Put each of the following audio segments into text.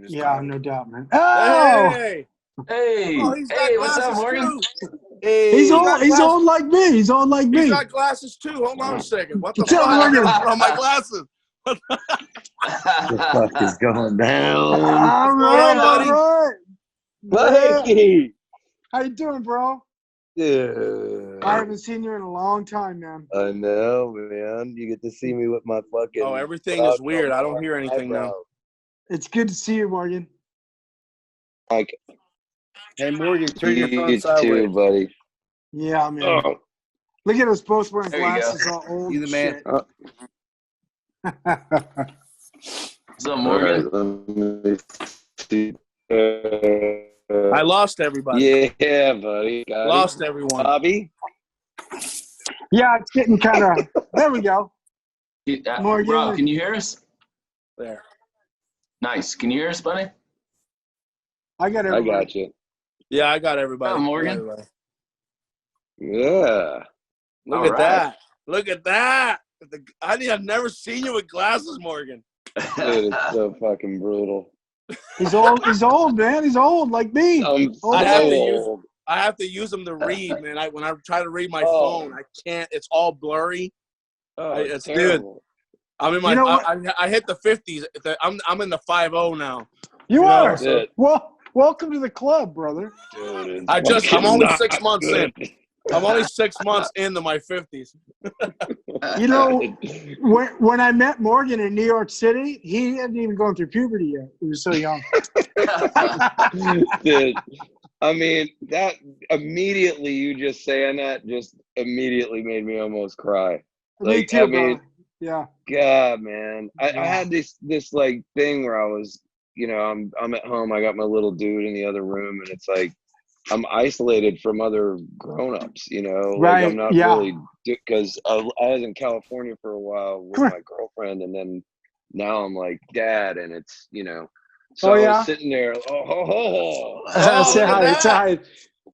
Yeah, no doubt, man. Oh, hey, Oh, hey, what's up, Morgan? Hey, he's old like me. He's old like me. He's got glasses too. Hold on a second. What the What's up, fuck? I Morgan? gotta put on my glasses. What the fuck is going down? All right, buddy? all right. Mikey! How you doing, bro? Yeah. I haven't seen you in a long time, man. I know, man. You get to see me with my fucking... Oh, everything is weird. I don't hear anything now. It's good to see you, Morgan. Like, Hey, Morgan, turn your phone you sideways. too, buddy. Yeah, man. Oh. Look at us both wearing There you go. glasses, all old You the man. shit. What's up, Morgan? All right, let me see. I lost everybody. Yeah, buddy. Got Lost it. everyone. Bobby? Yeah, it's getting kind of... There we go. Morgan. Rob, can you hear us? There. Nice. Can you hear us, buddy? I got I everybody. got you. Yeah, I got everybody. Oh, Morgan. Everybody. Yeah. Look All at right. that. Look at that. I've never seen you with glasses, Morgan. Dude, it's so fucking brutal. He's old. He's old, man. He's old like me. I'm so I have to use- old. I have to use them to read, man. When I try to read my Oh. phone, I can't. It's all blurry. Oh, It's terrible. I'm in my. You know what? I hit the 50s. I'm in the 50 now. You You are. know, so- Well, welcome to the club, brother. Dude, I'm only 6 months in. in. I'm only 6 months into my 50s. You know, when I met Morgan in New York City, he hadn't even gone through puberty yet. He was so young. Dude, I mean, that immediately, you just saying that just immediately made me almost cry. Me Like, too, I mean, bro. Yeah. God, man. I Yeah. had this like thing where I was, you know, I'm at home. I got my little dude in the other room, and it's like I'm isolated from other grown-ups, you know. Like, Right, I'm not yeah. really, because I was in California for a while with my girlfriend, and then now I'm like dad, and it's, you know. So Oh, I yeah? was sitting there. Say look hi. at Say that. hi.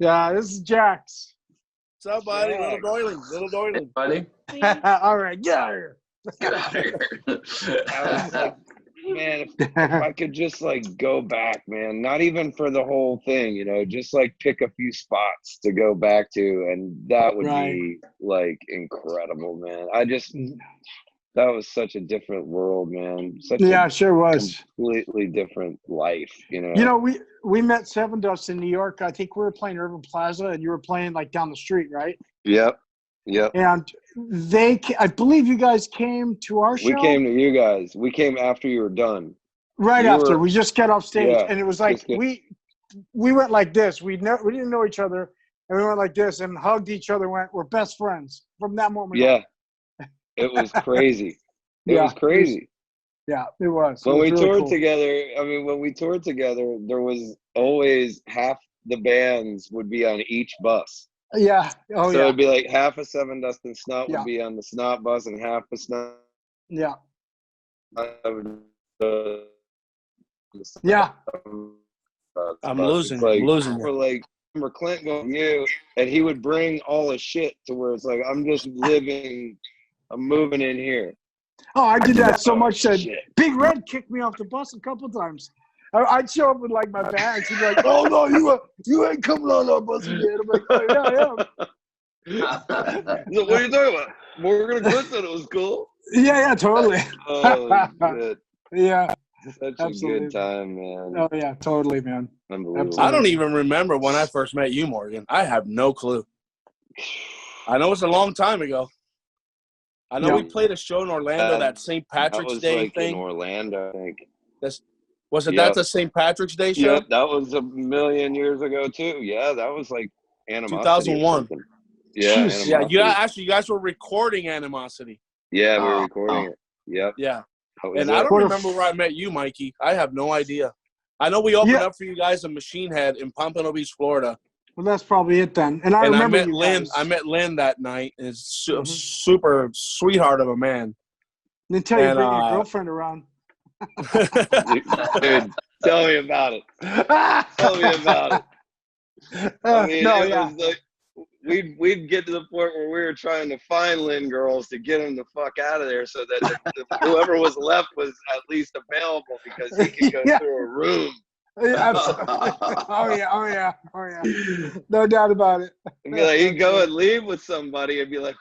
Yeah, this is Jax. What's up, buddy? Yeah. Little Doling. Little Doling. Buddy, All right, get out of here. get out of here. I was like, man, if I could just like go back, man, not even for the whole thing, you know, just like pick a few spots to go back to, and that would Right. be like incredible, man. That was such a different world, man. Such Yeah, a sure was. completely different life, you know. You know, we met Seven Dust in New York. I think we were playing Urban Plaza, and you were playing like down the street, right? Yep. And I believe you guys came to our show. We came to you guys. We came after you were done. Right You after. were- We just got off stage, Yeah, and it was like just get- we went like this. We didn't know each other, and we went like this and hugged each other. We're best friends from that moment. Yeah. It was crazy. It Yeah, was crazy. Yeah, it was. When It was we really toured cool. together, I mean, when we toured together, there was always half the bands would be on each bus. Yeah. Oh, So yeah. it'd be like half of Seven Dust and Snot Yeah. would be on the Snot bus, and half of Snot. Yeah. The Yeah. I'm bus. losing. It's like, I'm losing. We're like, remember Clint going to you, and he would bring all his shit to where it's like, I'm moving in here. Oh, I did that so much that Shit. Big Red kicked me off the bus a couple times. I'd show up with like my bags. He'd be like, "Oh no, you ain't coming on our bus again." I'm like, "Oh yeah, So what are you talking about? Morgan and Clint said it was cool. yeah, totally." Oh, shit. Yeah. Such Absolutely. a good time, man. Oh yeah, totally, man. Unbelievable. I don't even remember when I first met you, Morgan. I have no clue. I know it's a long time ago. I know Yeah. we played a show in Orlando, that St. That Patrick's was Day like thing. in Orlando, I think. Was it Yep. that the St. Patrick's Day show? Yep, that was a million years ago too. Yeah, that was like Animosity. 2001. Yeah, Jeez. Yeah, Animosity. you guys were recording Animosity. Yeah, we were recording it. Yep. Yeah. That was And it. I don't What a remember where I met you, Mikey. I have no idea. I know we opened up for you guys in Machine Head in Pompano Beach, Florida. Well, that's probably it then. And I remember met you Lynn. guys. I met Lynn that night. Is super sweetheart of a man. Until you bring your girlfriend around. Dude, tell me about it. Tell me about it. I mean, was like we'd get to the point where we were trying to find Lynn girls to get them the fuck out of there, so that whoever was left was at least available because he could go through a room. Yeah, absolutely. Oh yeah. No doubt about it. He'd go and leave with somebody and be like,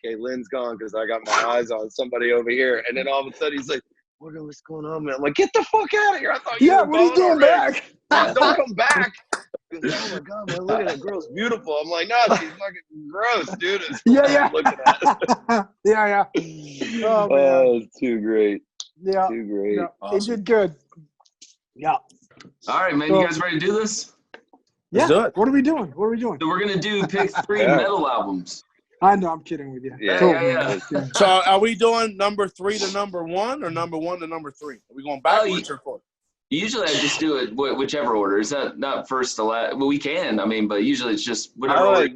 okay, Lynn's gone because I got my eyes on somebody over here. And then all of a sudden he's like, what's going on, man? I'm like, get the fuck out of here. I thought you were what are you doing already. back? Don't come back. He goes, oh my God, man, look at that girl's beautiful. I'm like, no, she's fucking gross, dude. It's looking at Yeah. Oh, man. it's too great. Yeah. Too great. No, awesome. He did good. Yeah. All right, man. You guys ready to do this? Let's do it. What are we doing? So we're going to do pick 3 metal albums. I know. I'm kidding with you. Yeah. So are we doing number 3 to number 1 or number 1 to number 3? Are we going backwards or forward? Usually I just do it whichever order. Is that not first to last? Well, we can. I mean, but usually it's just whatever order.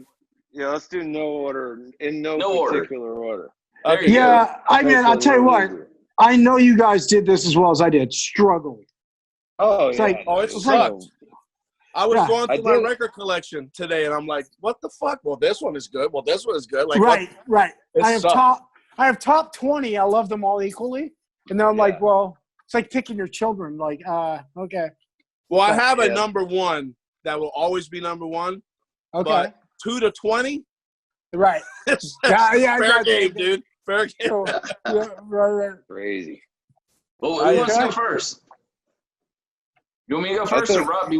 Yeah, let's do no order, in no particular order. Okay. Yeah, I mean, I'll tell you what. I know you guys did this as well as I did. Struggled. Oh, it's yeah. like, it sucked. I was going through my record collection today, and I'm like, what the fuck? Well, this one is good. Well, this one is good. Like, right. I have top 20. I love them all equally. And then I'm like, well, it's like picking your children. Like, okay. Well, I have a number 1 that will always be number 1. Okay. But 2 to 20? Right. Fair game, dude. Fair game. So, right. Crazy. Well, who wants to go first? You want me to go first or Rob?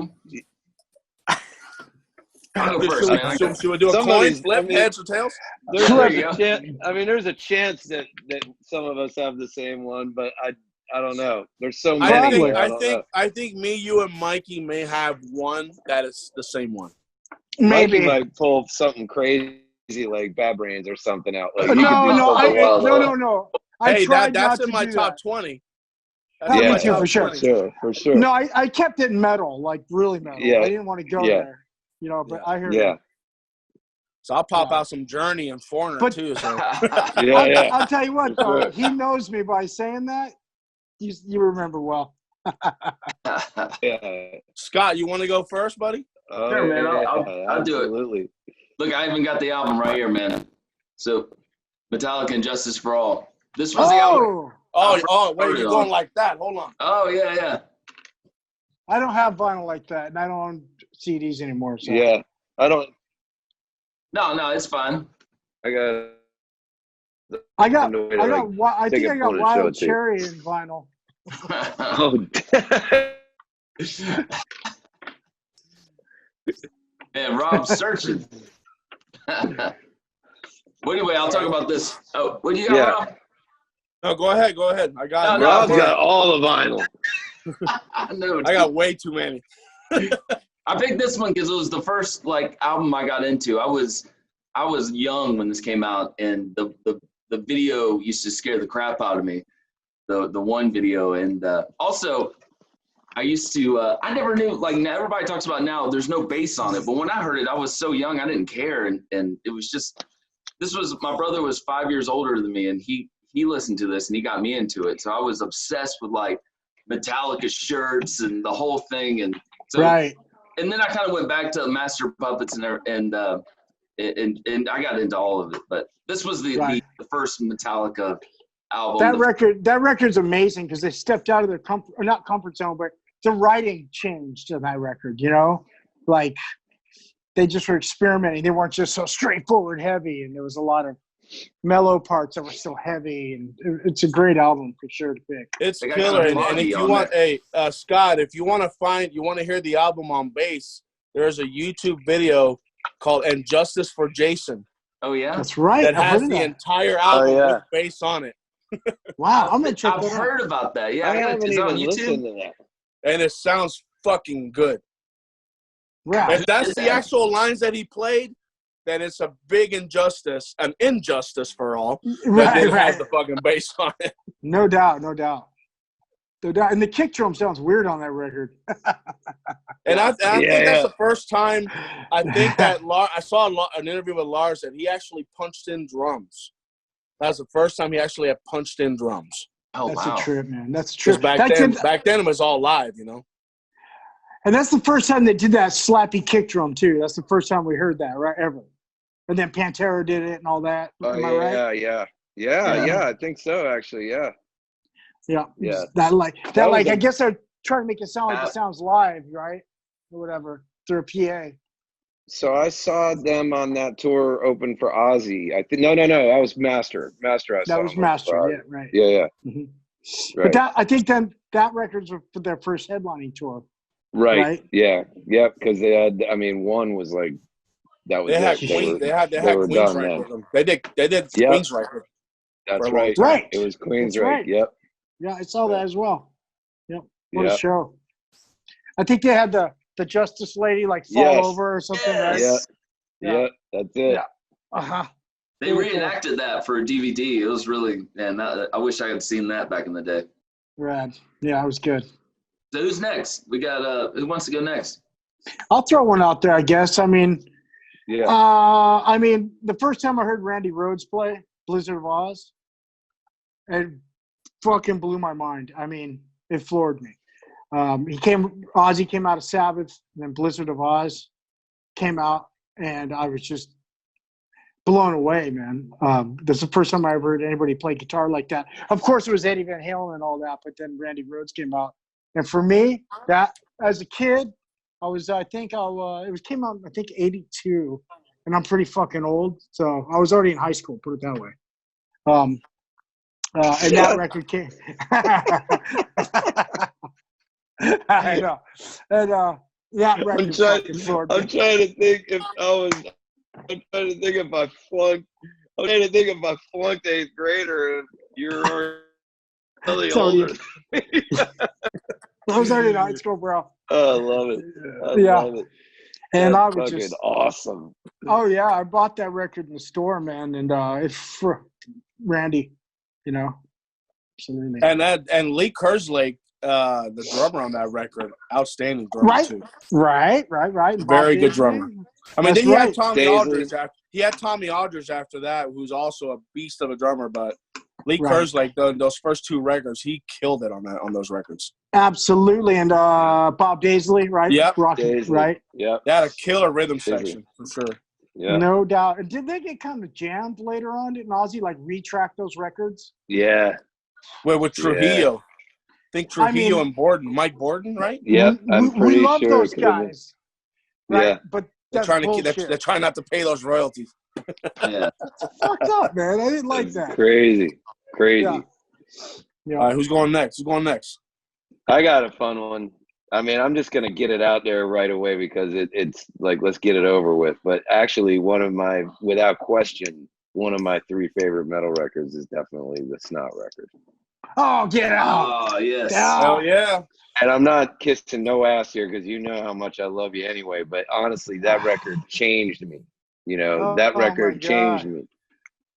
I'll go first, man. Should we do a coin flip, heads or tails? There's a chance that some of us have the same one, but I don't know. There's so many. I think me, you, and Mikey may have one that is the same one. Maybe. Mikey might pull something crazy like Bad Brains or something out. Like, no. Hey, that's in my top 20. Me too, for sure. For sure. No, I kept it metal, like really metal. Yeah. I didn't want to go there, but I heard it. So I'll pop out some Journey and Foreigner too. So. I'll tell you what, though. He knows me by saying that. You remember well. Scott, you want to go first, buddy? Sure, man. I'll do it. Absolutely. Look, I even got the album right here, man. So, Metallica and Justice for All. This was the album. Wait, you're going like that. Hold on. Oh, yeah. I don't have vinyl like that, and I don't own CDs anymore. So. Yeah, I don't. No, it's fine. I think I got Wild Cherry in vinyl. Man, Rob's searching. Well, anyway, I'll talk about this. Oh, what do you got, Rob? No, go ahead. I got Rob's got all the vinyl. I got way too many. I picked this one because it was the first album I got into. I was young when this came out, and the video used to scare the crap out of me. The one video, and also I used to I never knew, everybody talks about now there's no bass on it, but when I heard it I was so young I didn't care, and it was just, my brother was 5 years older than me, and he listened to this and he got me into it, so I was obsessed with Metallica shirts and the whole thing, and so, and then I kind of went back to Master Puppets and I got into all of it, but this was the first Metallica album. That record's amazing because they stepped out of their not comfort zone, but the writing changed on that record. They just were experimenting. They weren't just so straightforward heavy, and there was a lot of mellow parts that were still heavy, and it's a great album for sure to pick. It's killer, and if you want, Scott, if you want to hear the album on bass, there's a YouTube video called "And Justice for Jason." Oh yeah, that's right. That has the entire album with bass on it. Wow, I'm gonna check. I've heard about that. Yeah, I haven't even on YouTube. listened to that. and it sounds fucking good. Right. If that's the actual lines that he played, then it's a big injustice for all that didn't have the fucking bass on it. No doubt. And the kick drum sounds weird on that record. And I think that's the first time I think that I saw an interview with Lars that he actually punched in drums. That's the first time he actually had punched in drums. Oh, that's wow. a trip, man. That's a trip. Back then it was all live, you know. And that's the first time they did that slappy kick drum too. That's the first time we heard that, right? Ever. And then Pantera did it and all that. Am I right? Yeah. I think so, actually. Yeah. I guess they're trying to make it sound like it sounds live, right? Or whatever through a PA. So I saw them on that tour open for Ozzy. I think no, that was Master. That was Master. Yeah, right. Yeah. Mm-hmm. Right. But I think then that record's for their first headlining tour. Right. Yeah. Because they had. I mean, one was like that was. They had Queens right with them. They did Queens right with them. That's right. Right. It was Queens right. right. Yep. Yeah, I saw that as well. Yep. What a show. I think they had the Justice Lady fall over or something, right? Yeah, that's it. Yeah. Uh-huh. They reenacted that for a DVD. It was really, man, I wish I had seen that back in the day. Rad. Yeah, it was good. So who's next? We got, who wants to go next? I'll throw one out there, I guess. I mean, the first time I heard Randy Rhoads play Blizzard of Oz, it fucking blew my mind. I mean, it floored me. Ozzy came out of Sabbath, and then Blizzard of Oz came out, and I was just blown away, man. That's the first time I ever heard anybody play guitar like that. Of course, it was Eddie Van Halen and all that, but then Randy Rhoads came out, and for me, that as a kid, came out I think 82, and I'm pretty fucking old, so I was already in high school. Put it that way. And that record came. I know. And that record fucking floored me. I'm trying to think if I flunked 8th grader and you're really older. I was already in high school, bro. Oh, I love it. Love it. And That's I was just awesome. Oh yeah, I bought that record in the store, man, and it's for Randy, you know. Absolutely. And Lee Kerslake, the drummer on that record, outstanding drummer too. Right. Very good drummer. I mean, then he had Tommy Aldridge. He had Tommy Aldridge after that, who's also a beast of a drummer. But Lee Kerslake, those first two records, he killed it on those records. Absolutely, and Bob Daisley, right? Yep. Daisley. Right. Yeah. They had a killer rhythm section for sure. Yeah. No doubt. And did they get kind of jammed later on? Didn't Ozzy retrack those records? Yeah. With Trujillo. I think Trujillo and Borden. Mike Borden, right? Yeah. We love those guys. Right? Yeah. But they're trying not to pay those royalties. Yeah. That's fucked up, man. I didn't like that. Crazy. Yeah. All right, who's going next? I got a fun one. I mean, I'm just going to get it out there right away because it's let's get it over with. But actually, without question, one of my 3 favorite metal records is definitely the Snot record. Oh, get out. Oh, yes. Oh, yeah. And I'm not kissing no ass here because you know how much I love you anyway. But honestly, that record changed me. You know, that record changed me.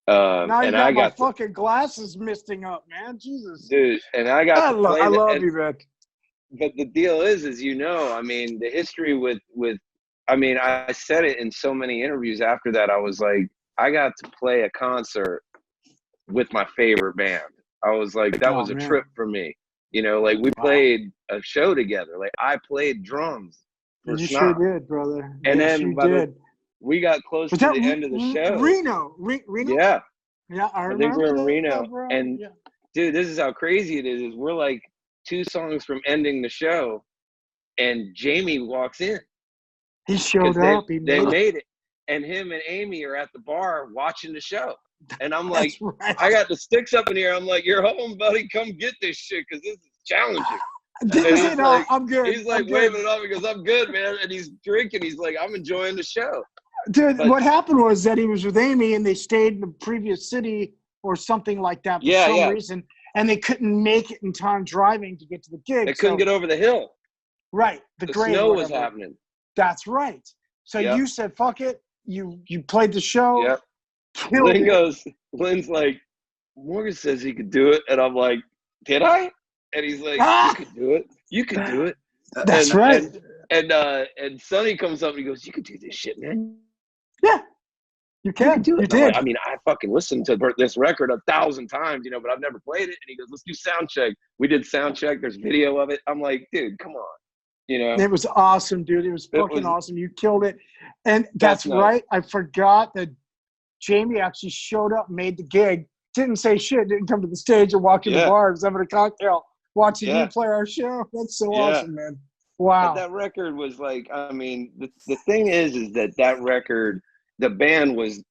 Now you and got my fucking glasses misting up, man. Jesus. Dude, and I got to play I love you, man. But the deal is, you know, I mean, the history with I mean, I said it in so many interviews after that. I was like, I got to play a concert with my favorite band. I was like, that was a trip for me. You know, we played a show together. I played drums. You sure did, brother. And then we got close to the end of the show. Reno? Yeah. Yeah, I think we're in Reno. Bro. And, dude, this is how crazy it is we're 2 songs from ending the show, and Jamie walks in. He showed up. They made it. And him and Amy are at the bar watching the show. And I'm like, I got the sticks up in here. I'm like, you're home, buddy. Come get this shit because this is challenging. I'm good. He's waving it off. He goes, I'm good, man. And he's drinking. He's like, I'm enjoying the show. Dude, what happened was that he was with Amy and they stayed in the previous city or something like that for some reason. And they couldn't make it in time driving to get to the gig. They couldn't get over the hill. Right. The grade. snow was happening. That's right. So Yep. you said, fuck it. You played the show. Yep. Killed it. Lynn's like, Morgan says he could do it. And I'm like, did I? And he's like, you could do it. You could do it. That's right. And Sonny comes up and he goes, you could do this shit, man. Yeah. You can. do it. You did. I mean, I fucking listened to this record 1,000 times, but I've never played it. And he goes, let's do sound check. We did sound check. There's video of it. I'm like, dude, come on. It was awesome, dude. It was fucking awesome. You killed it. And that's right. I forgot that Jamie actually showed up, made the gig, didn't say shit, didn't come to the stage or walk in the bar, was having a cocktail, watching you play our show. That's so awesome, man. Wow. But that record was like, I mean, the thing is that record, the band was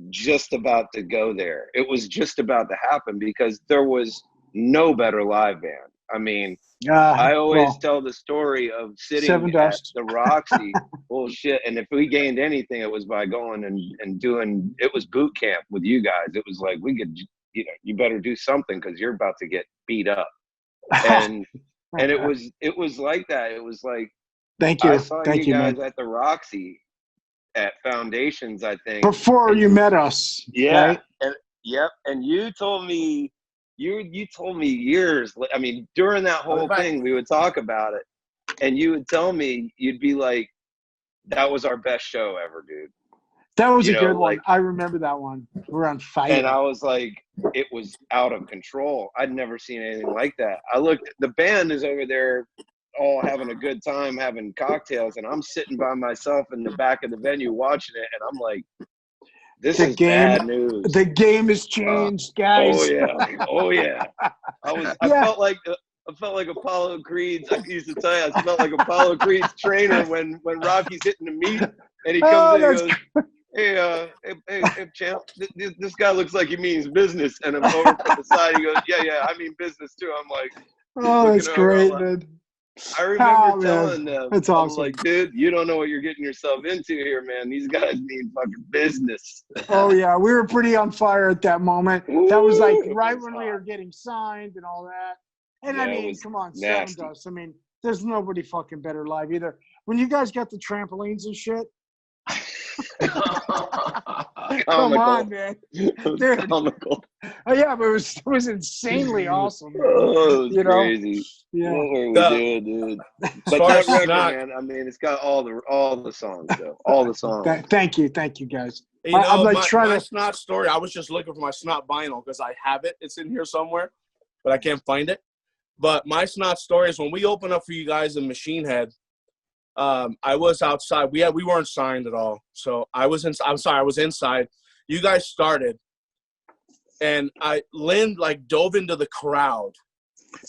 just about to go there. It was just about to happen because there was no better live band. I mean, I always tell the story of sitting at the Roxy. Bullshit. And if we gained anything, it was by going and doing, it was boot camp with you guys. It was like, we could, you better do something because you're about to get beat up. And it was like that. It was like, thank you. I saw Thank you you, guys man. at the Roxy at Foundations, I think. Before you met us. Yeah. Right? And you told me, you told me years, I mean, during that whole thing, we would talk about it. And you would tell me, you'd be like, that was our best show ever, dude. That was a good one. I remember that one. We're on fire. And I was like, it was out of control. I'd never seen anything like that. I looked, the band is over there all having a good time, having cocktails, and I'm sitting by myself in the back of the venue watching it, and I'm like, this is bad news. The game has changed, guys. Oh yeah. I felt like Apollo Creed's. I used to tell you, I felt like Apollo Creed's trainer when Rocky's hitting the meat, and he comes in and goes, hey, champ, this guy looks like he means business. And I'm over from the side. He goes, yeah, I mean business too. I'm like, oh, that's great, man. I remember telling them, that's awesome. I'm like, dude, you don't know what you're getting yourself into here, man. These guys mean fucking business. Oh, yeah. We were pretty on fire at that moment. That was like right when we were getting signed and all that. And I mean, come on, Seven Dust. I mean, there's nobody fucking better live either. When you guys got the trampolines and shit. Come on, man. Dude. Comical. Oh, yeah, but it was insanely awesome. Oh, it was crazy. Yeah. What were we doing, dude? But that record, man, I mean, it's got all the songs, though. All the songs. Thank you, guys. I'm like my snot story, I was just looking for my snot vinyl because I have it. It's in here somewhere, but I can't find it. But my snot story is when we opened up for you guys in Machine Head, I was outside. We weren't signed at all. So I was inside. You guys started. And Lynn dove into the crowd.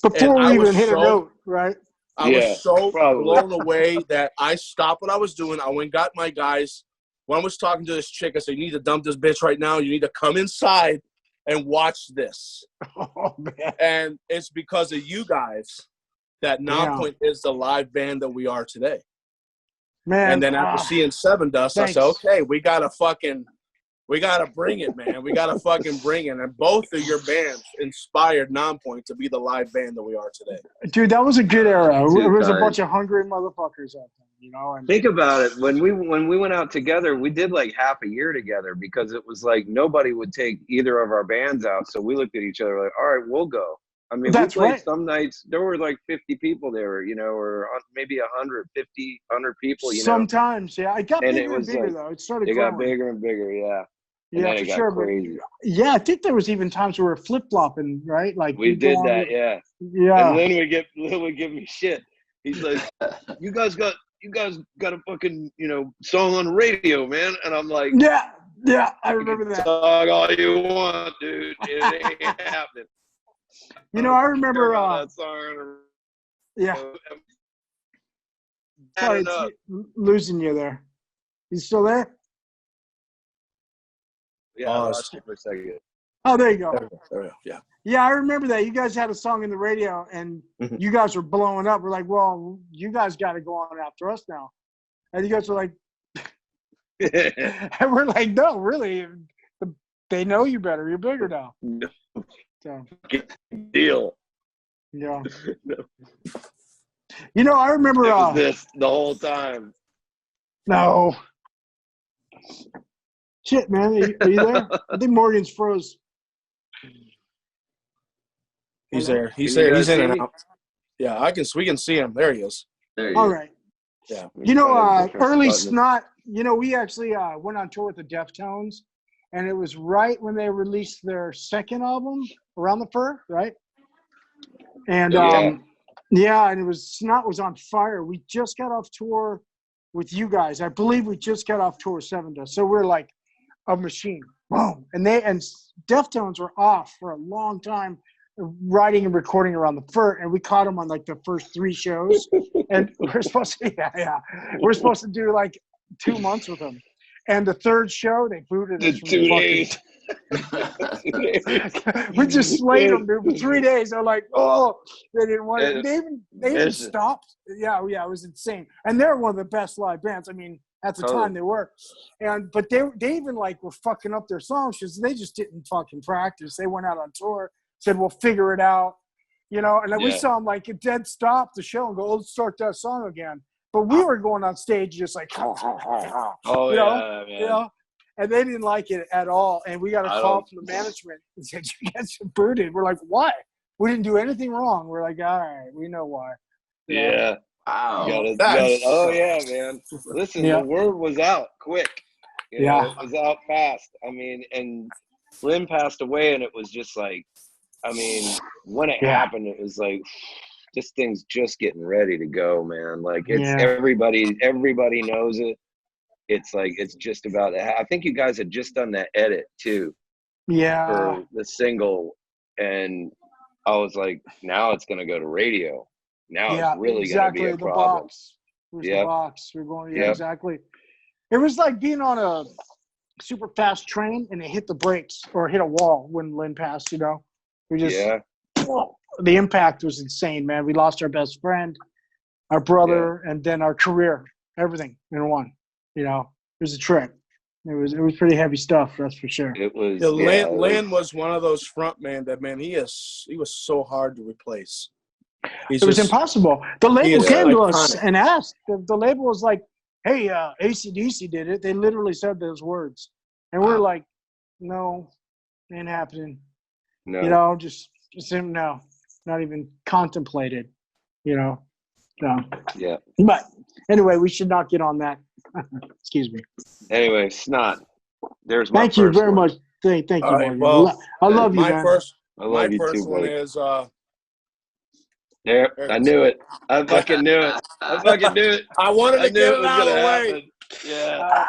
Before we even hit a note, right? I was so blown away that I stopped what I was doing. I went and got my guys. When I was talking to this chick, I said, you need to dump this bitch right now. You need to come inside and watch this. Oh, man. And it's because of you guys that Nonpoint is the live band that we are today. Man. And then after seeing Seven Dust, I said, okay, we got to bring it, man. We got to fucking bring it. And both of your bands inspired Nonpoint to be the live band that we are today. Dude, that was a good era. It was a bunch of hungry motherfuckers out there, And think about it. When we went out together, we did like half a year together because it was like nobody would take either of our bands out. So we looked at each other like, all right, we'll go. I mean, we played some nights. There were like 50 people there, or maybe 100 people. Sometimes, yeah. It got bigger and bigger, though. It got bigger and bigger, yeah. And yeah, for sure. Crazy. Yeah, I think there was even times where we were flip-flopping, right? Like we did that, yeah. Yeah. And Lynn would give me shit. He's like, you guys got a fucking, song on the radio, man. And I'm like, yeah, I remember that. Talk all you want, dude. It ain't happening. I remember that song. Yeah. Sorry, losing you there. You still there? Yeah, I lost you for a second. Oh, there you go. There we go. Yeah. Yeah, I remember that. You guys had a song in the radio, and you guys were blowing up. We're like, well, you guys got to go on after us now. And you guys were like, and we're like, no, really. They know you better. You're bigger now. So. Deal. Yeah. You know, I remember. It was this the whole time. No. Shit, man. Are you there? I think Morgan's froze. He's Hello? there. He's Can you there. He's guys in see and me? out. Yeah, we can see him. There he is. There you All go. right. Yeah. You know, early button. Snot, you know, we actually went on tour with the Deftones, and it was right when they released their second album, Around the Fur, right? And Yeah. and it was Snot was on fire. We just got off tour with you guys. I believe we just got off tour with Seven Dust. So we're like a machine. Boom. And Deftones were off for a long time, writing and recording Around the Fur, and we caught them on like the first 3 shows. And we're supposed to we're supposed to do like 2 months with them. And the third show, they booted us from 2 the days. we just slayed them, dude, for 3 days. They're like, oh, they didn't want it. It- They even stopped. Yeah, it was insane. And they're one of the best live bands. I mean, at the time they were. But they even like were fucking up their songs because they just didn't fucking practice. They went out on tour, said, we'll figure it out. You know, and then we saw them like it dead stop the show and go, let's start that song again. But we were going on stage just like, Oh, you know, yeah, man. you know, and they didn't like it at all. And we got a call from the management and said, you guys are booted. We're like, why? We didn't do anything wrong. We're like, all right, we know why. Yeah. Wow. You gotta, oh, yeah, man. Listen, the word was out quick. You know, it was out fast. I mean, and Lynn passed away, and it was just like, I mean, when it happened, it was like, this thing's just getting ready to go, man. Like, it's everybody knows it. It's like, it's just about, I think you guys had just done that edit too. Yeah. For the single. And I was like, now it's going to go to radio. Now it's really going to be a problem. Box. Where's the box? We're going, exactly. It was like being on a super fast train and it hit the brakes or hit a wall when Lynn passed, you know? We just, the impact was insane, man. We lost our best friend, our brother, and then our career, everything in one. You know, it was a trip. It was pretty heavy stuff, that's for sure. It was. Lynn was one of those front man that, man, he was so hard to replace. It was impossible. The label came to us and asked. The label was like, hey, AC/DC did it. They literally said those words. And we're like, no, ain't happening. No. You know, just no, not even contemplated, you know. No. Yeah. But anyway, we should not get on that. Excuse me. Anyway, Snot. There's my Thank you very much. Thank you, Morgan. Well, I love you, man. I love you first too, one buddy. is there. I knew it. I fucking knew it. I fucking knew it. I wanted to get it out of the way. Happen. Yeah.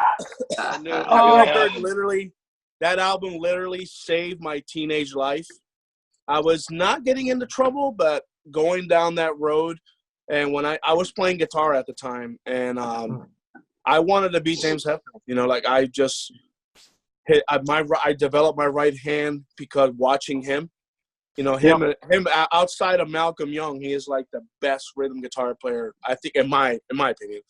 I knew it was gonna happen. That album literally saved my teenage life. I was not getting into trouble, but going down that road, and when I was playing guitar at the time, and I wanted to be James Hetfield. You know, like I just I developed my right hand because watching him. You know, him outside of Malcolm Young, he is like the best rhythm guitar player, I think, in my opinion.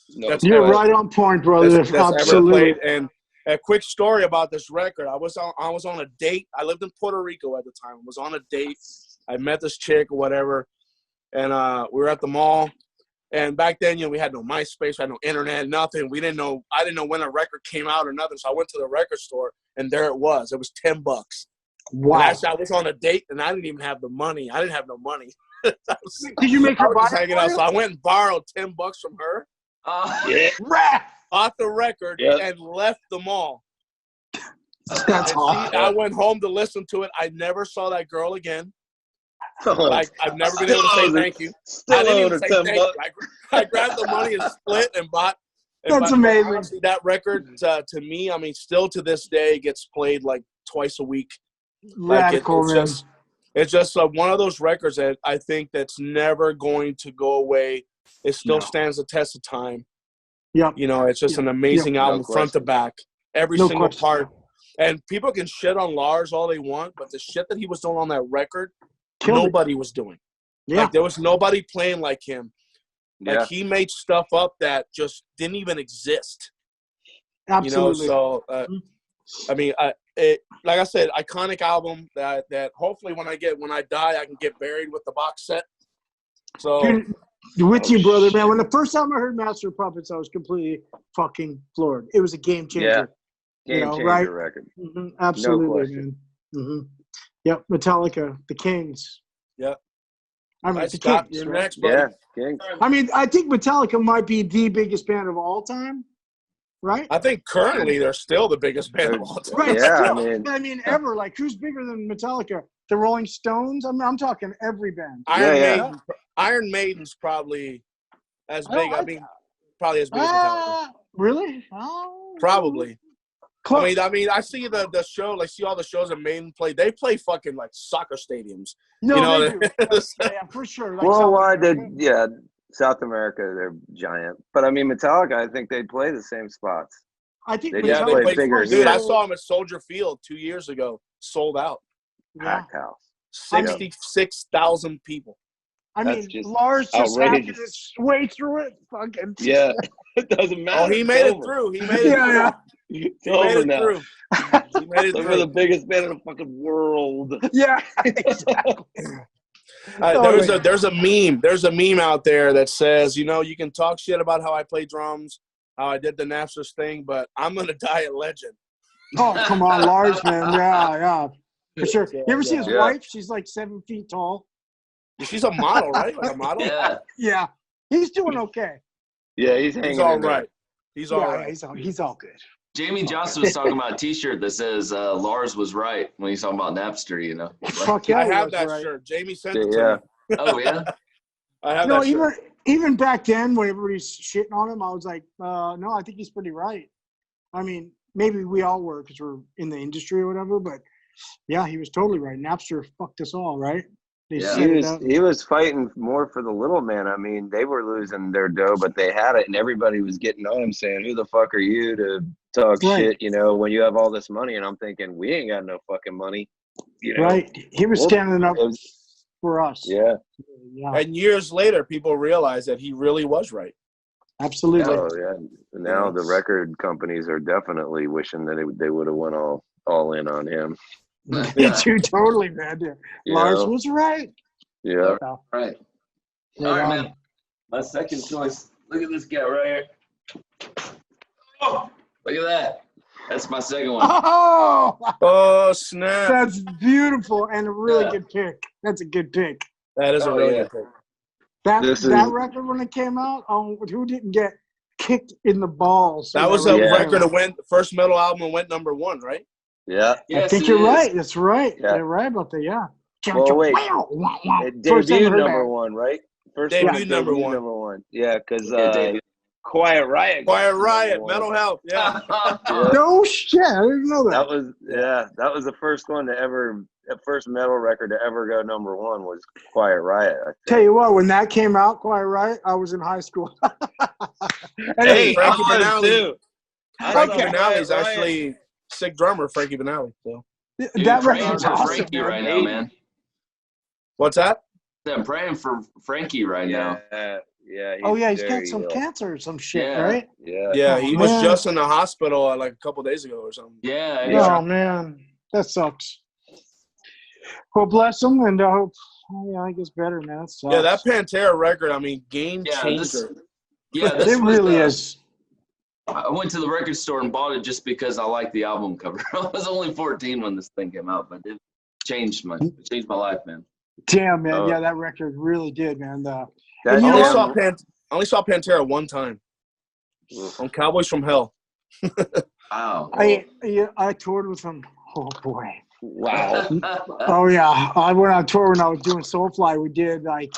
You're right on point, brother. That's absolutely. Ever played. And a quick story about this record. I was on a date. I lived in Puerto Rico at the time. I was on a date. I met this chick or whatever, and we were at the mall. And back then, you know, we had no MySpace, we had no internet, nothing. I didn't know when a record came out or nothing. So I went to the record store, and there it was. It was $10. Wow. And I was on a date, and I didn't even have the money. I didn't have no money. Did you make her buy hanging out? So I went and borrowed $10 from her. Off the record and left the mall. That's awesome. I went home to listen to it. I never saw that girl again. I've never been able to say thank you. I didn't even say thank you. I grabbed the money and split and bought. That's amazing. Honestly, that record, to me, I mean, still to this day, gets played like twice a week. Radical, man. It's just one of those records that I think that's never going to go away. It still stands the test of time. Yeah. You know, it's just an amazing album front to back. Every single part. And people can shit on Lars all they want, but the shit that he was doing on that record, nobody was doing. Yeah. Like, there was nobody playing like him. Yeah. Like, he made stuff up that just didn't even exist. Absolutely. You know, so, I mean, like I said, iconic album that hopefully when I die, I can get buried with the box set. So, Dude, With you, brother, man. When the first time I heard Master of Puppets, I was completely fucking floored. It was a game changer. Game changer right? record. Absolutely, No question. man. Yep, Metallica, the Kings. Yep. I mean, the Scott, Kings. you're Right? next, buddy. Yeah, Kings. I mean, I think Metallica might be the biggest band of all time, right? I think currently they're still the biggest band of all time. Right. Yeah, still. I mean, ever. Like, who's bigger than Metallica? The Rolling Stones? I mean, I'm talking every band. Iron Maiden's probably as big. Probably as big as Metallica. Really? Oh, probably. Close. I mean, I see the show. Like, see all the shows that Maiden play. They play fucking like soccer stadiums. No, they do. Yeah, for sure. Like worldwide, South America, they're giant. But I mean, Metallica, I think they play the same spots. I think they play bigger. Dude, I saw them at Soldier Field 2 years ago. Sold out. Packed house. 66,000 people. I mean, Lars just hacking his way through it. Fucking it doesn't matter. Oh, he made it through. He made it through. Yeah. It's over now. He made it through. We're the biggest band in the fucking world. Yeah, exactly. There's a meme. There's a meme out there that says, you can talk shit about how I play drums, how I did the Napsters thing, but I'm gonna die a legend. Oh, come on, Lars, man. Yeah. For sure. You ever see his wife? She's like 7 feet tall. She's a model, right? Like a model? Yeah. He's doing okay. Yeah, he's hanging. He's all right. He's all right. He's all good. Jamie Johnson was talking about a T-shirt that says Lars was right when he's talking about Napster, Fuck yeah, I have that shirt. Jamie sent it to me. Oh, yeah? I have that shirt. Even back then when everybody's shitting on him, I was like, no, I think he's pretty right. I mean, maybe we all were because we're in the industry or whatever, but yeah, he was totally right. Napster fucked us all, right? He was fighting more for the little man. I mean, they were losing their dough, but they had it, and everybody was getting on him saying, who the fuck are you to talk shit, when you have all this money? And I'm thinking, we ain't got no fucking money. Right. He was standing up for us. Yeah. And years later, people realized that he really was right. Absolutely. Oh, yeah. Now the record companies are definitely wishing that they would have went all in on him. Too totally, man. Lars was right. Yeah. Right. All right, man. My second choice. Look at this guy right here. Oh, look at that. That's my second one. Oh, snap. That's beautiful and a really good pick. That's a good pick. That is a really good pick. That record when it came out, who didn't get kicked in the balls? That was a record that went, first metal album went #1, right? Yeah. Yes, I think you're right. That's right. Yeah. You're right about that, Well, wait. It debuted #1, right? First debut #1. Yeah, because Quiet Riot. Mental Health. Yeah. No shit. I didn't know that. That was the first one to ever, first metal record to ever go #1 was Quiet Riot. Tell you what, when that came out, Quiet Riot, I was in high school. Hey, Frankie Banali. Frankie Banali's actually sick drummer, Frankie Banali. So. Dude, that record's awesome, Frankie right now, man. What's that? I'm praying for Frankie right now. Yeah. He's got some cancer or some shit, right? Yeah. He was just in the hospital like a couple days ago or something. Yeah. Oh man, that sucks. Well, bless him, and I hope he gets better, man. That sucks. Yeah, that Pantera record, I mean, game changer. It really is. I went to the record store and bought it just because I liked the album cover. I was only 14 when this thing came out, but it changed my life, man. Damn, man. That record really did, man. I only saw Pantera one time on Cowboys from Hell. Wow. I toured with them. Oh, boy. Wow. Oh, yeah. I went on tour when I was doing Soulfly. We did like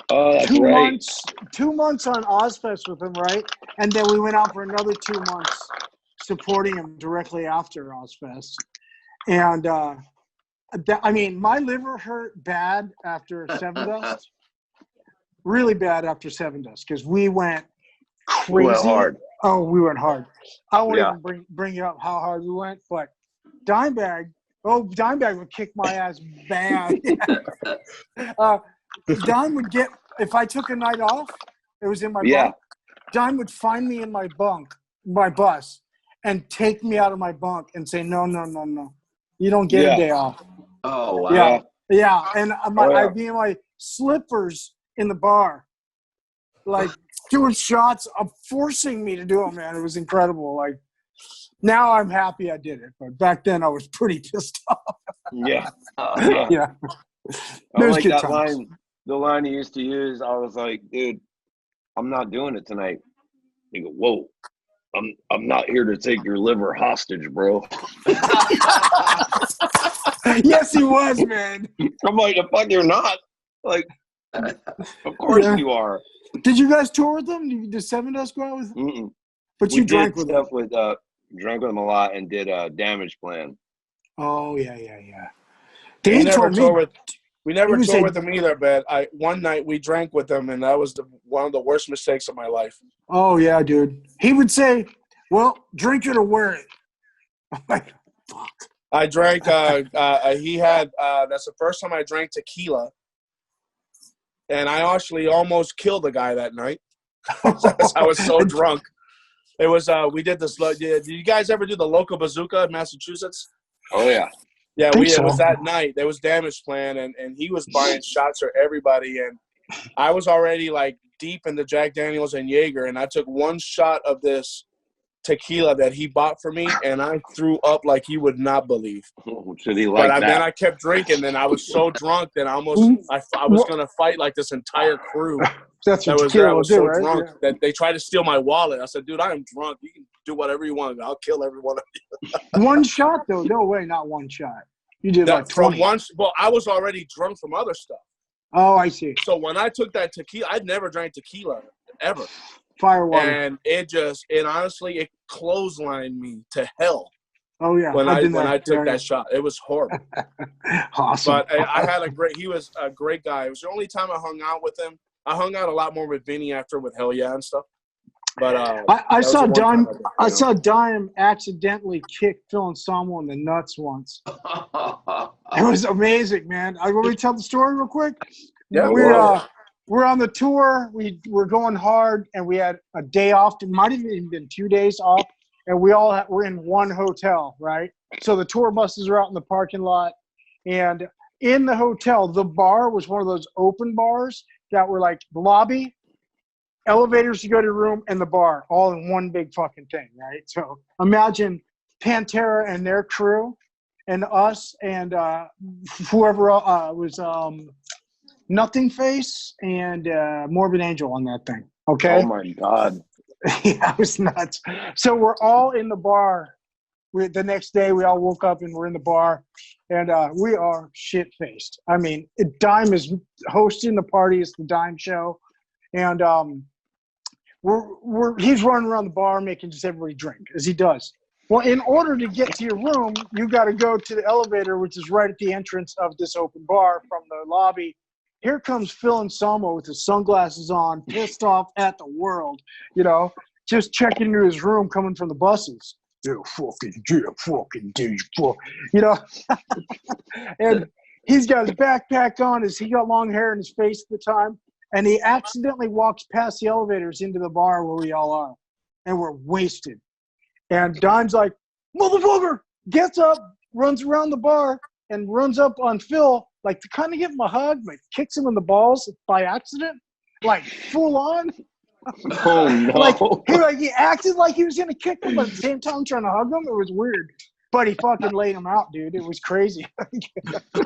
2 months on Ozfest with him, right? And then we went out for another 2 months supporting him directly after Ozfest. And, my liver hurt bad after Seven Dust. Really bad after Seven Dust because we went crazy. We went hard. Oh, we went hard. I won't even bring up how hard we went, but Dimebag would kick my ass bad. Dime would get, if I took a night off, it was in my bunk. Dime would find me in my bus, and take me out of my bunk and say, no. You don't get a day off. Oh, wow. Yeah. And I'd be in my slippers in the bar. like doing shots, forcing me to do them, man. It was incredible. Like now I'm happy I did it, but back then I was pretty pissed off. Yeah. Yeah. I Those like good that times. line. The line he used to use, I was like, dude, I'm not doing it tonight. He go, whoa, I'm not here to take your liver hostage, bro. Yes, he was, man. I'm like, the fuck you're not. Like, of course you are. Did you guys tour with them? Did Seven Dust go out with them? Mm-mm. But you drank with them. Drank with them a lot and did Damage Plan. Oh, yeah. We They never told me. toured with them either, but one night we drank with them, and that was one of the worst mistakes of my life. Oh, yeah, dude. He would say, well, drink it or wear it. I'm like, fuck. I drank, that's the first time I drank tequila, and I actually almost killed a guy that night. I was so drunk. It was, we did this, did you guys ever do the Local Bazooka in Massachusetts? Oh, yeah. Yeah, it was that night. There was Damage Plan, and he was buying shots for everybody, and I was already, like, deep into Jack Daniels and Jaeger, and I took one shot of this tequila that he bought for me, and I threw up like you would not believe. Should he like that? Then I kept drinking, and I was so drunk that I was going to fight, like, this entire crew. That's what I was so right? drunk that they tried to steal my wallet. I said, dude, I am drunk. You can do whatever you want. I'll kill every one of you. One shot, though? No way, not one shot. You did like 20. Well, I was already drunk from other stuff. Oh, I see. So when I took that tequila, I'd never drank tequila, ever. Firewater. And it honestly clotheslined me to hell. Oh, yeah. When I took that shot. It was horrible. Awesome. But he was a great guy. It was the only time I hung out with him. I hung out a lot more with Vinny after with Hell Yeah and stuff. But I saw Dime accidentally kick Phil Anselmo in the nuts once. It was amazing, man. Want me to tell the story real quick? Yeah, we're on the tour. We're going hard, and we had a day off. It might have even been 2 days off, and we're in one hotel, right? So the tour buses are out in the parking lot, and in the hotel, the bar was one of those open bars that were like the lobby, elevators to go to your room, and the bar all in one big fucking thing, right? So imagine Pantera and their crew and us and whoever was Nothing Face and Morbid Angel on that thing, okay? Oh, my God. Yeah, it was nuts. So we're all in the bar. The next day, we all woke up and we're in the bar, and we are shit-faced. I mean, Dime is hosting the party. It's the Dime show. And he's running around the bar making just everybody drink, as he does. Well, in order to get to your room, you got to go to the elevator, which is right at the entrance of this open bar from the lobby. Here comes Phil Anselmo with his sunglasses on, pissed off at the world, just checking into his room coming from the buses. And he's got his backpack on. He got long hair in his face at the time. And he accidentally walks past the elevators into the bar where we all are. And we're wasted. And Dime's like, motherfucker, gets up, runs around the bar, and runs up on Phil, like to kind of give him a hug, like kicks him in the balls by accident, like full on. Oh, no. He acted like he was going to kick him, but at the same time trying to hug him. It was weird. But he fucking laid him out, dude. It was crazy.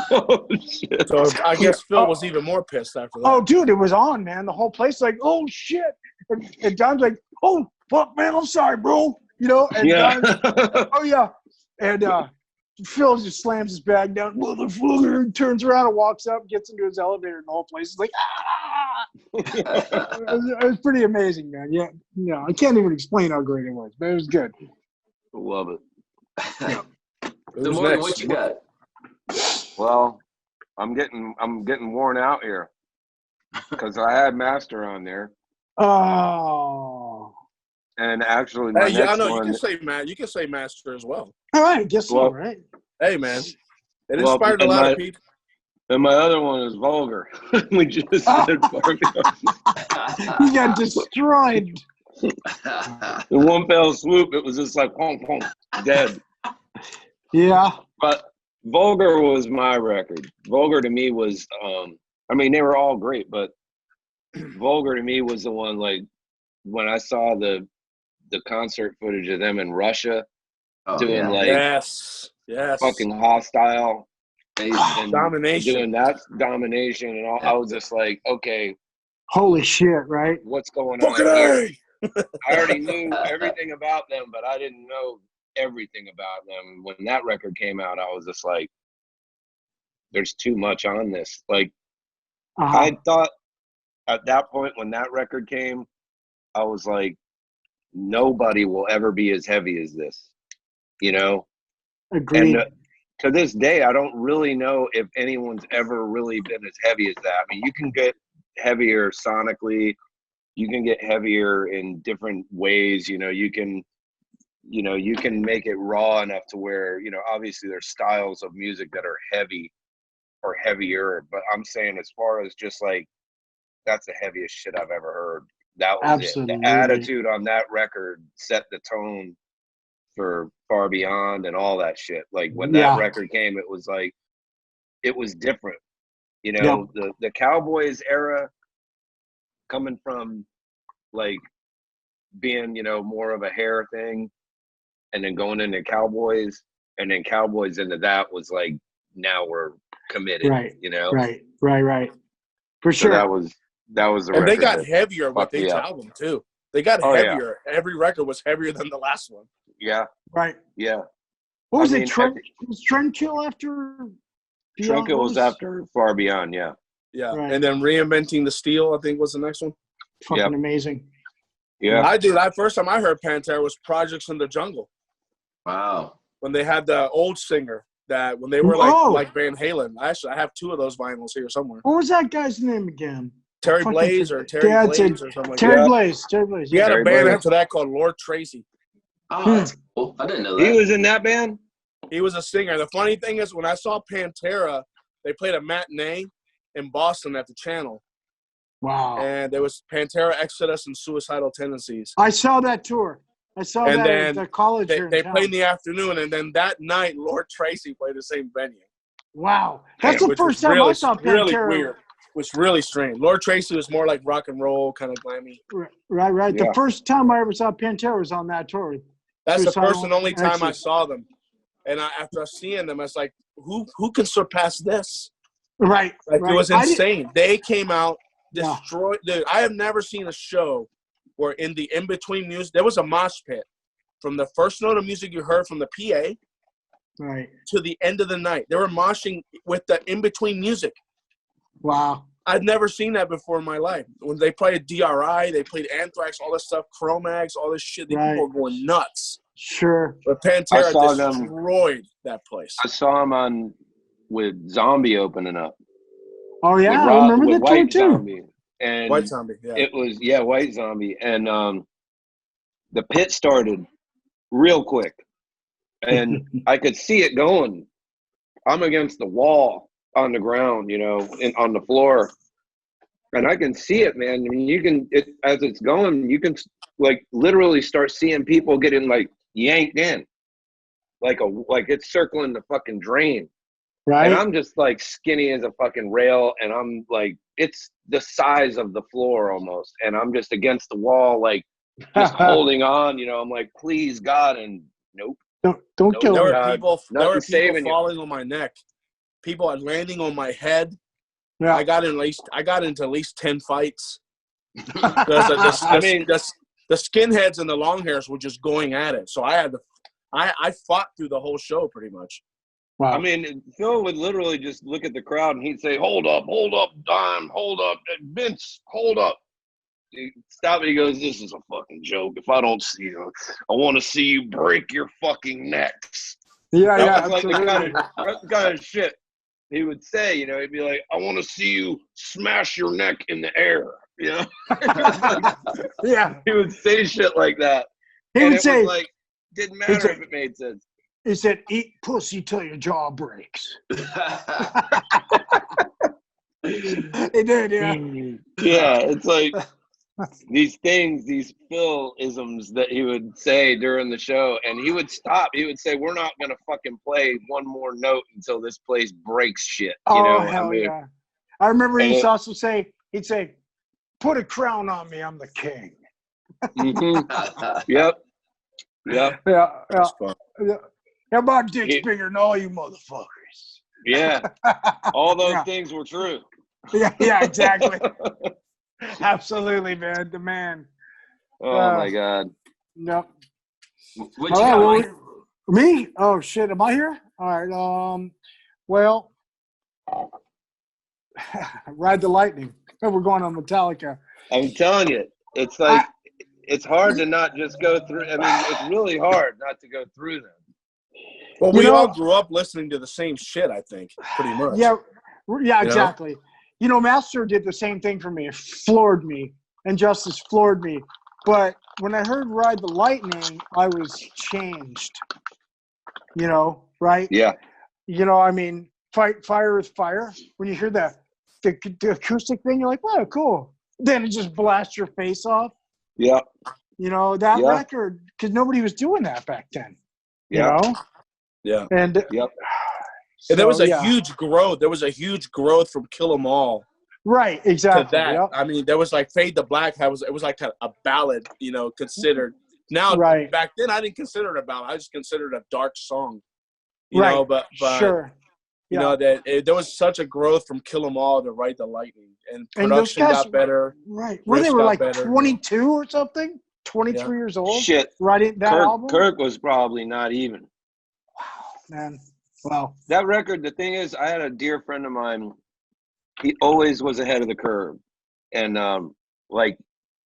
Oh, shit. So I guess Phil was even more pissed after that. Oh, dude, it was on, man. The whole place like, oh, shit. And Don's like, oh, fuck, man, I'm sorry, bro. And Yeah. Don, oh, yeah. And Phil just slams his bag down, motherfucker, turns around and walks up, gets into his elevator, and the whole place is like, ah! It was pretty amazing, man. Yeah, I can't even explain how great it was, but it was good. Love it. Yeah. So Morgan, what you got? Well, I'm getting worn out here because I had Master on there. Oh. And actually, I know you can say Master as well. All right, guess so, right? Hey, man, it inspired a lot of people. And my other one is Vulgar. We just said He got destroyed. In one fell swoop, it was just like, pong, pong, dead. Yeah. But Vulgar was my record. Vulgar to me was, they were all great, but Vulgar to me was the one, like, when I saw the concert footage of them in Russia doing like yes, fucking Hostile and domination, doing that domination and all. I was just like, okay, holy shit, right? what's going on here? I already knew everything about them, but I didn't know everything about them. When that record came out, I was just like, there's too much on this. Like, I thought at that point when that record came, I was like, nobody will ever be as heavy as this, you know? Agreed. And to this day, I don't really know if anyone's ever really been as heavy as that. I mean, you can get heavier sonically, you can get heavier in different ways, you know, you can make it raw enough to where, you know, obviously there's styles of music that are heavy or heavier, but I'm saying as far as just like, that's the heaviest shit I've ever heard. That was Absolutely. it. The attitude on that record set the tone for Far Beyond and all that shit. Like when that record came, it was like, it was different. You know, the Cowboys era, coming from like being, you know, more of a hair thing and then going into Cowboys and then Cowboys into that was like, now we're committed, right, you know? Right. For So sure. that was the and record. They got heavier with each album too. They got heavier. Yeah. Every record was heavier than the last one. Yeah. Right. Yeah. What was it? Was Trendkill after? Trendkill was after Far Beyond. Yeah. Yeah. Right. And then Reinventing the Steel, I think, was the next one. Fucking amazing. Yeah. First time I heard Pantera was Projects in the Jungle. Wow. When they had the old singer that when they were like Van Halen. I have 2 of those vinyls here somewhere. What was that guy's name again? Blaze or Terry Blaze or something like that. Terry Blaze. He had a band after that called Lord Tracy. Oh, that's cool. I didn't know that. He was in that band? He was a singer. The funny thing is when I saw Pantera, they played a matinee in Boston at the Channel. Wow. And there was Pantera, Exodus, and Suicidal Tendencies. I saw that tour. I saw that at the college. They played in the afternoon, and then that night, Lord Tracy played the same venue. Wow. That's the first time I saw Pantera. Really weird. It was really strange. Lord Tracy was more like rock and roll, kind of glammy. Right. Yeah. The first time I ever saw Pantera was on that tour. That's the first and only time I saw them. And after seeing them, I was like, who can surpass this? Right. Like, it was insane. They came out, destroyed. Dude, I have never seen a show where in the in-between music, there was a mosh pit from the first note of music you heard from the PA to the end of the night. They were moshing with the in-between music. Wow. I'd never seen that before in my life. When they played DRI, they played Anthrax, all this stuff, Chromags, all this shit. People were going nuts. Sure. But Pantera destroyed that place. I saw them with Zombie opening up. Oh, yeah. I remember that tour, too. Zombie. And White Zombie, yeah. It was, White Zombie. And the pit started real quick. And I could see it going. I'm against the wall on the ground, you know, on the floor. And I can see it, man. I mean, as it's going, you can, like, literally start seeing people getting, like, yanked in. Like it's circling the fucking drain. Right. And I'm just, like, skinny as a fucking rail. And I'm, like, it's the size of the floor almost. And I'm just against the wall, like, just holding on, you know. I'm like, please, God. And nope. Don't kill me. There were people falling on my neck. People are landing on my head. Yeah. I got into at least 10 fights. The skinheads and the long hairs were just going at it. So I fought through the whole show pretty much. Wow. I mean, Phil would literally just look at the crowd and he'd say, hold up, Dime, hold up, Vince, hold up. He stopped and he goes, this is a fucking joke. If I don't see you, I want to see you break your fucking necks. Yeah, that's like the kind of shit he would say, you know. He'd be like, I want to see you smash your neck in the air, you know. Yeah. He would say shit like that. He would say, like, didn't matter if it made sense. He said, eat pussy till your jaw breaks. He did, yeah. Yeah, it's like these things, these Phil-isms that he would say during the show, and he would stop. He would say, we're not going to fucking play one more note until this place breaks shit. You know? Hell yeah. I remember he used to also say, he'd say, Put a crown on me. I'm the king. Yep. Yeah. That's fun. Yeah, my dick's bigger than all you motherfuckers. Yeah. All those things were true. Yeah, exactly. Absolutely, man. The man. Oh my God. Yep. What you got, Mike? Me? Oh shit, am I here? All right. Well, Ride the Lightning. We're going on Metallica. I'm telling you, it's like it's hard to not just go through. I mean, it's really hard not to go through them. Well, we all grew up listening to the same shit, I think, pretty much. Yeah, exactly. You know, Master did the same thing for me. It floored me. And Justice floored me. But when I heard Ride the Lightning, I was changed. You know, right? Yeah. You know, I mean, fire with fire. When you hear the acoustic thing, you're like, oh, cool. Then it just blasts your face off. Yeah. You know, that record, because nobody was doing that back then. You know? Yeah. And and there was a huge growth. There was a huge growth from Kill 'Em All. Right, exactly. To that. Yep. I mean, there was like Fade to Black. It was like a ballad, you know, considered. Now, back then, I didn't consider it a ballad. I just considered it a dark song. You know, but sure. You know, there was such a growth from Kill 'Em All to Ride the Lightning. And production got better. Right. When they were like better, 22 or something? 23 years old? Shit. Writing that album? Kirk was probably not even. Wow, man. Wow. That record, the thing is, I had a dear friend of mine. He always was ahead of the curve. And, like,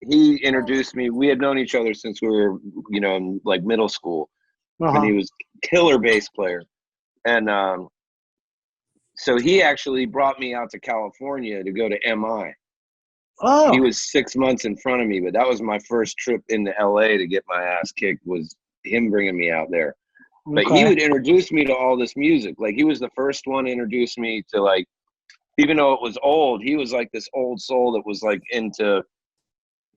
he introduced me. We had known each other since we were, you know, in, like, middle school. And he was killer bass player. And so he actually brought me out to California to go to MI. Oh. He was 6 months in front of me, but that was my first trip into LA to get my ass kicked, was him bringing me out there. But he would introduce me to all this music. Like, he was the first one to introduce me to, like, even though it was old, he was like this old soul that was like into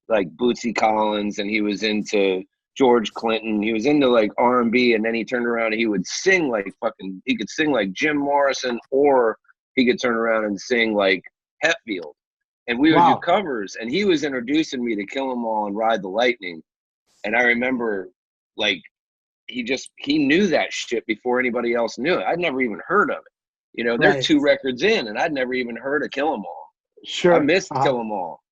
like Bootsy Collins, and he was into George Clinton. He was into like R&B, and then he turned around and he would sing like he could sing like Jim Morrison, or he could turn around and sing like Hetfield. And we would do covers, and he was introducing me to Kill 'Em All and Ride the Lightning. And I remember like he knew that shit before anybody else knew it. I'd never even heard of it. You know, they're 2 records in, and I'd never even heard of Kill 'Em All. Sure. I missed Kill 'Em All.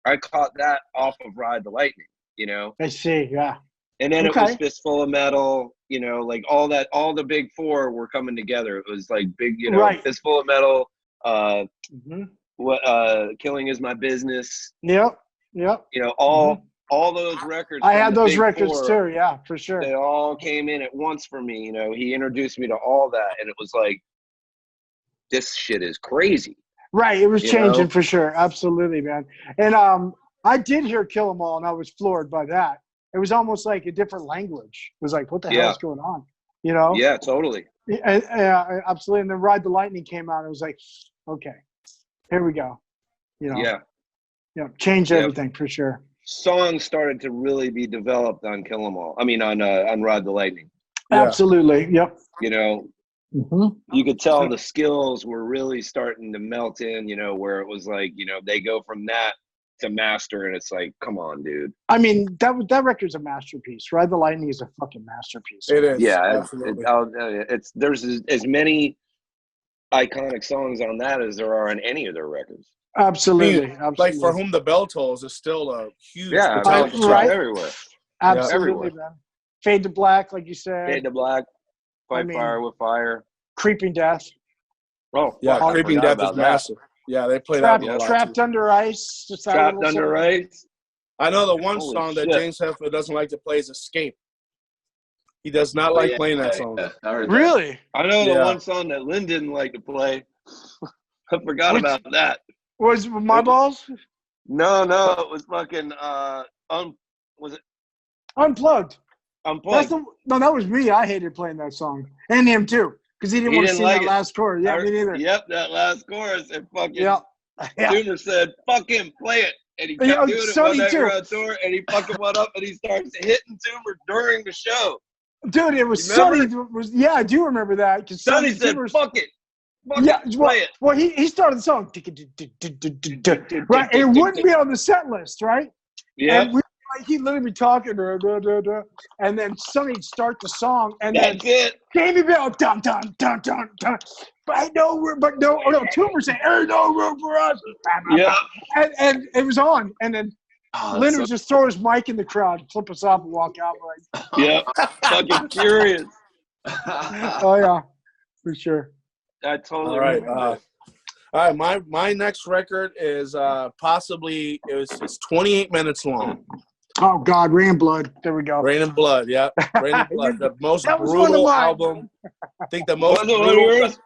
I caught that off of Ride the Lightning, you know? I see, yeah. And then it was Fistful of Metal, you know, like all the big 4 were coming together. It was like big, you know, Fistful of Metal, Killing Is My Business. Yep. You know, all those records. I had those records too, yeah, for sure. They all came in at once for me, you know. He introduced me to all that, and it was like, this shit is crazy. Right, it was changing for sure. Absolutely, man. And I did hear Kill 'Em All, and I was floored by that. It was almost like a different language. It was like, what the hell is going on? You know? Yeah, totally. Yeah, absolutely. And then Ride the Lightning came out, and it was like, okay, here we go. You know? Yeah, changed everything for sure. Songs started to really be developed on Kill 'Em All. I mean, on Ride the Lightning. Absolutely, yep. You know, you could tell the skills were really starting to melt in, you know, where it was like, you know, they go from that to Master, and it's like, come on, dude. I mean, that record's a masterpiece. Ride the Lightning is a fucking masterpiece. It is. Yeah, there's as many iconic songs on that as there are on any of their records. Absolutely. Like For Whom the Bell Tolls is still a huge right everywhere. Absolutely, everywhere. Man. Fade to Black, like you said. Fade to Black. Fight Fire with Fire. Creeping Death. Oh, yeah, Creeping Death is massive. Yeah, they played that a lot. Trapped Under Ice. Trapped Under Ice. I know the one song that James Hetfield doesn't like to play is Escape. He does not like playing that song. Really? I know the one song that Lynn didn't like to play. I forgot about that. Was My Balls? No, it was fucking was it Unplugged? Unplugged. That was me. I hated playing that song. And him too. Because he didn't want to sing that last chorus. Yeah, me neither. Yep, that last chorus. And fucking Doomer said, fuck him, play it. And he kept doing it one night on tour, and he fucking went up and he starts hitting Doomer during the show. Dude, it was Sonny. I do remember that. Sonny said, fuck it. Yeah, Play it. well, he started the song, right? And it wouldn't be on the set list, right? Yeah. And he'd literally be talking, and then somebody'd start the song, and That's then it. Davey Bell, dun dun dun dun dun. But no, Tumor saying, "Hey, no room for us." Yeah. And it was on, and then Lynn so- would just throw his mic in the crowd, flip us off, and walk out. Like, Yeah. Fucking furious. oh yeah, for sure. I totally All right. remember. All right. My next record is possibly it's 28 minutes long. Oh God, Rain Blood. There we go. Rain and Blood. Yeah. Rain and Blood. The most That was one of brutal mine. album. I think the most Was it one of brutal. yours?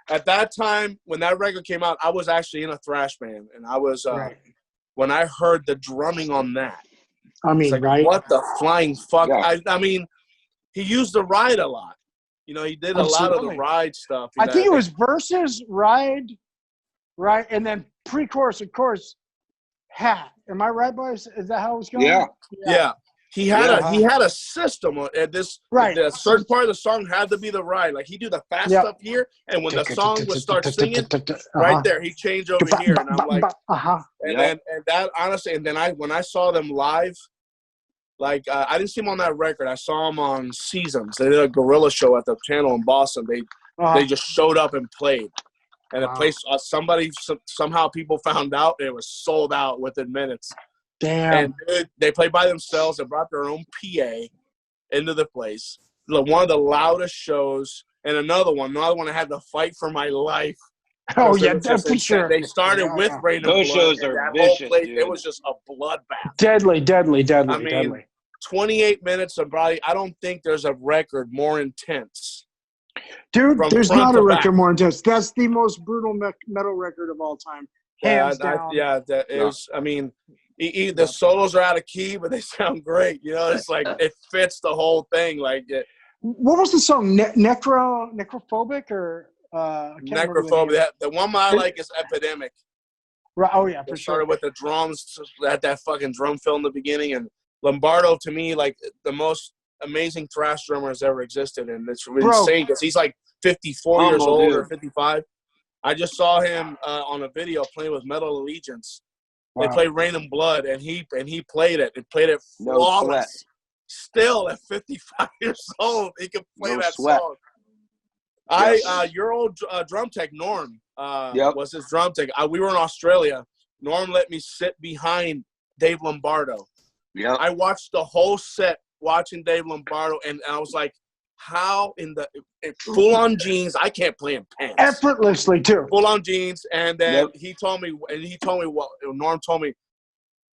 At that time, when that record came out, I was actually in a thrash band, and I was Right. when I heard the drumming on that. I mean, It's like, right? what the flying fuck? Yeah. I mean, he used the ride a lot. You know, he did a lot of Absolutely. the ride stuff. I think it was verses, ride, right, and then pre-chorus, of course, hat. Am I right, boys? Is that how it was going? Yeah. Yeah. He had a system at this. Right. The certain part of the song had to be the ride. Like he do the fast Yep. stuff here, and when the song would start singing, right there, he changed over here, and I'm like, and then and that honestly, and then when I saw them live, like I didn't see them on that record. I saw them on Seasons. They did a gorilla show at the channel in Boston. They just showed up and played, and the place somehow people found out and it was sold out within minutes. Damn. And dude, they played by themselves. They brought their own PA into the place. One of the loudest shows, and another one I had to fight for my life. Oh Because it yeah, was just for insane. sure. They started with Rain and Those Blood, shows and are that whole vicious, place, dude. it was just a bloodbath. Deadly. I mean, 28 minutes of probably. I don't think there's a record more intense. Dude, from there's front not to a record back. more intense. That's the most brutal metal record of all time, hands down. That is. I mean, the solos are out of key, but they sound great. You know, it's like it fits the whole thing. Like What was the song? Necrophobic or I can't remember the name. Necrophobic. The one I like is Epidemic. Right. Oh yeah, for It sure. started with the drums, had that fucking drum fill in the beginning, and Lombardo to me like the most amazing thrash drummer has ever existed, and it's insane because he's like 54 years old or 55. I just saw him on a video playing with Metal Allegiance. They played Rain and Blood, and he played it. He played it flawless. Still at 55 years old, he can play that song. Your old drum tech, Norm, was his drum tech. We were in Australia. Norm let me sit behind Dave Lombardo. Yeah. I watched the whole set watching Dave Lombardo, and I was like, how in full-on jeans, I can't play in pants. Effortlessly, too. Full-on jeans, and then Norm told me,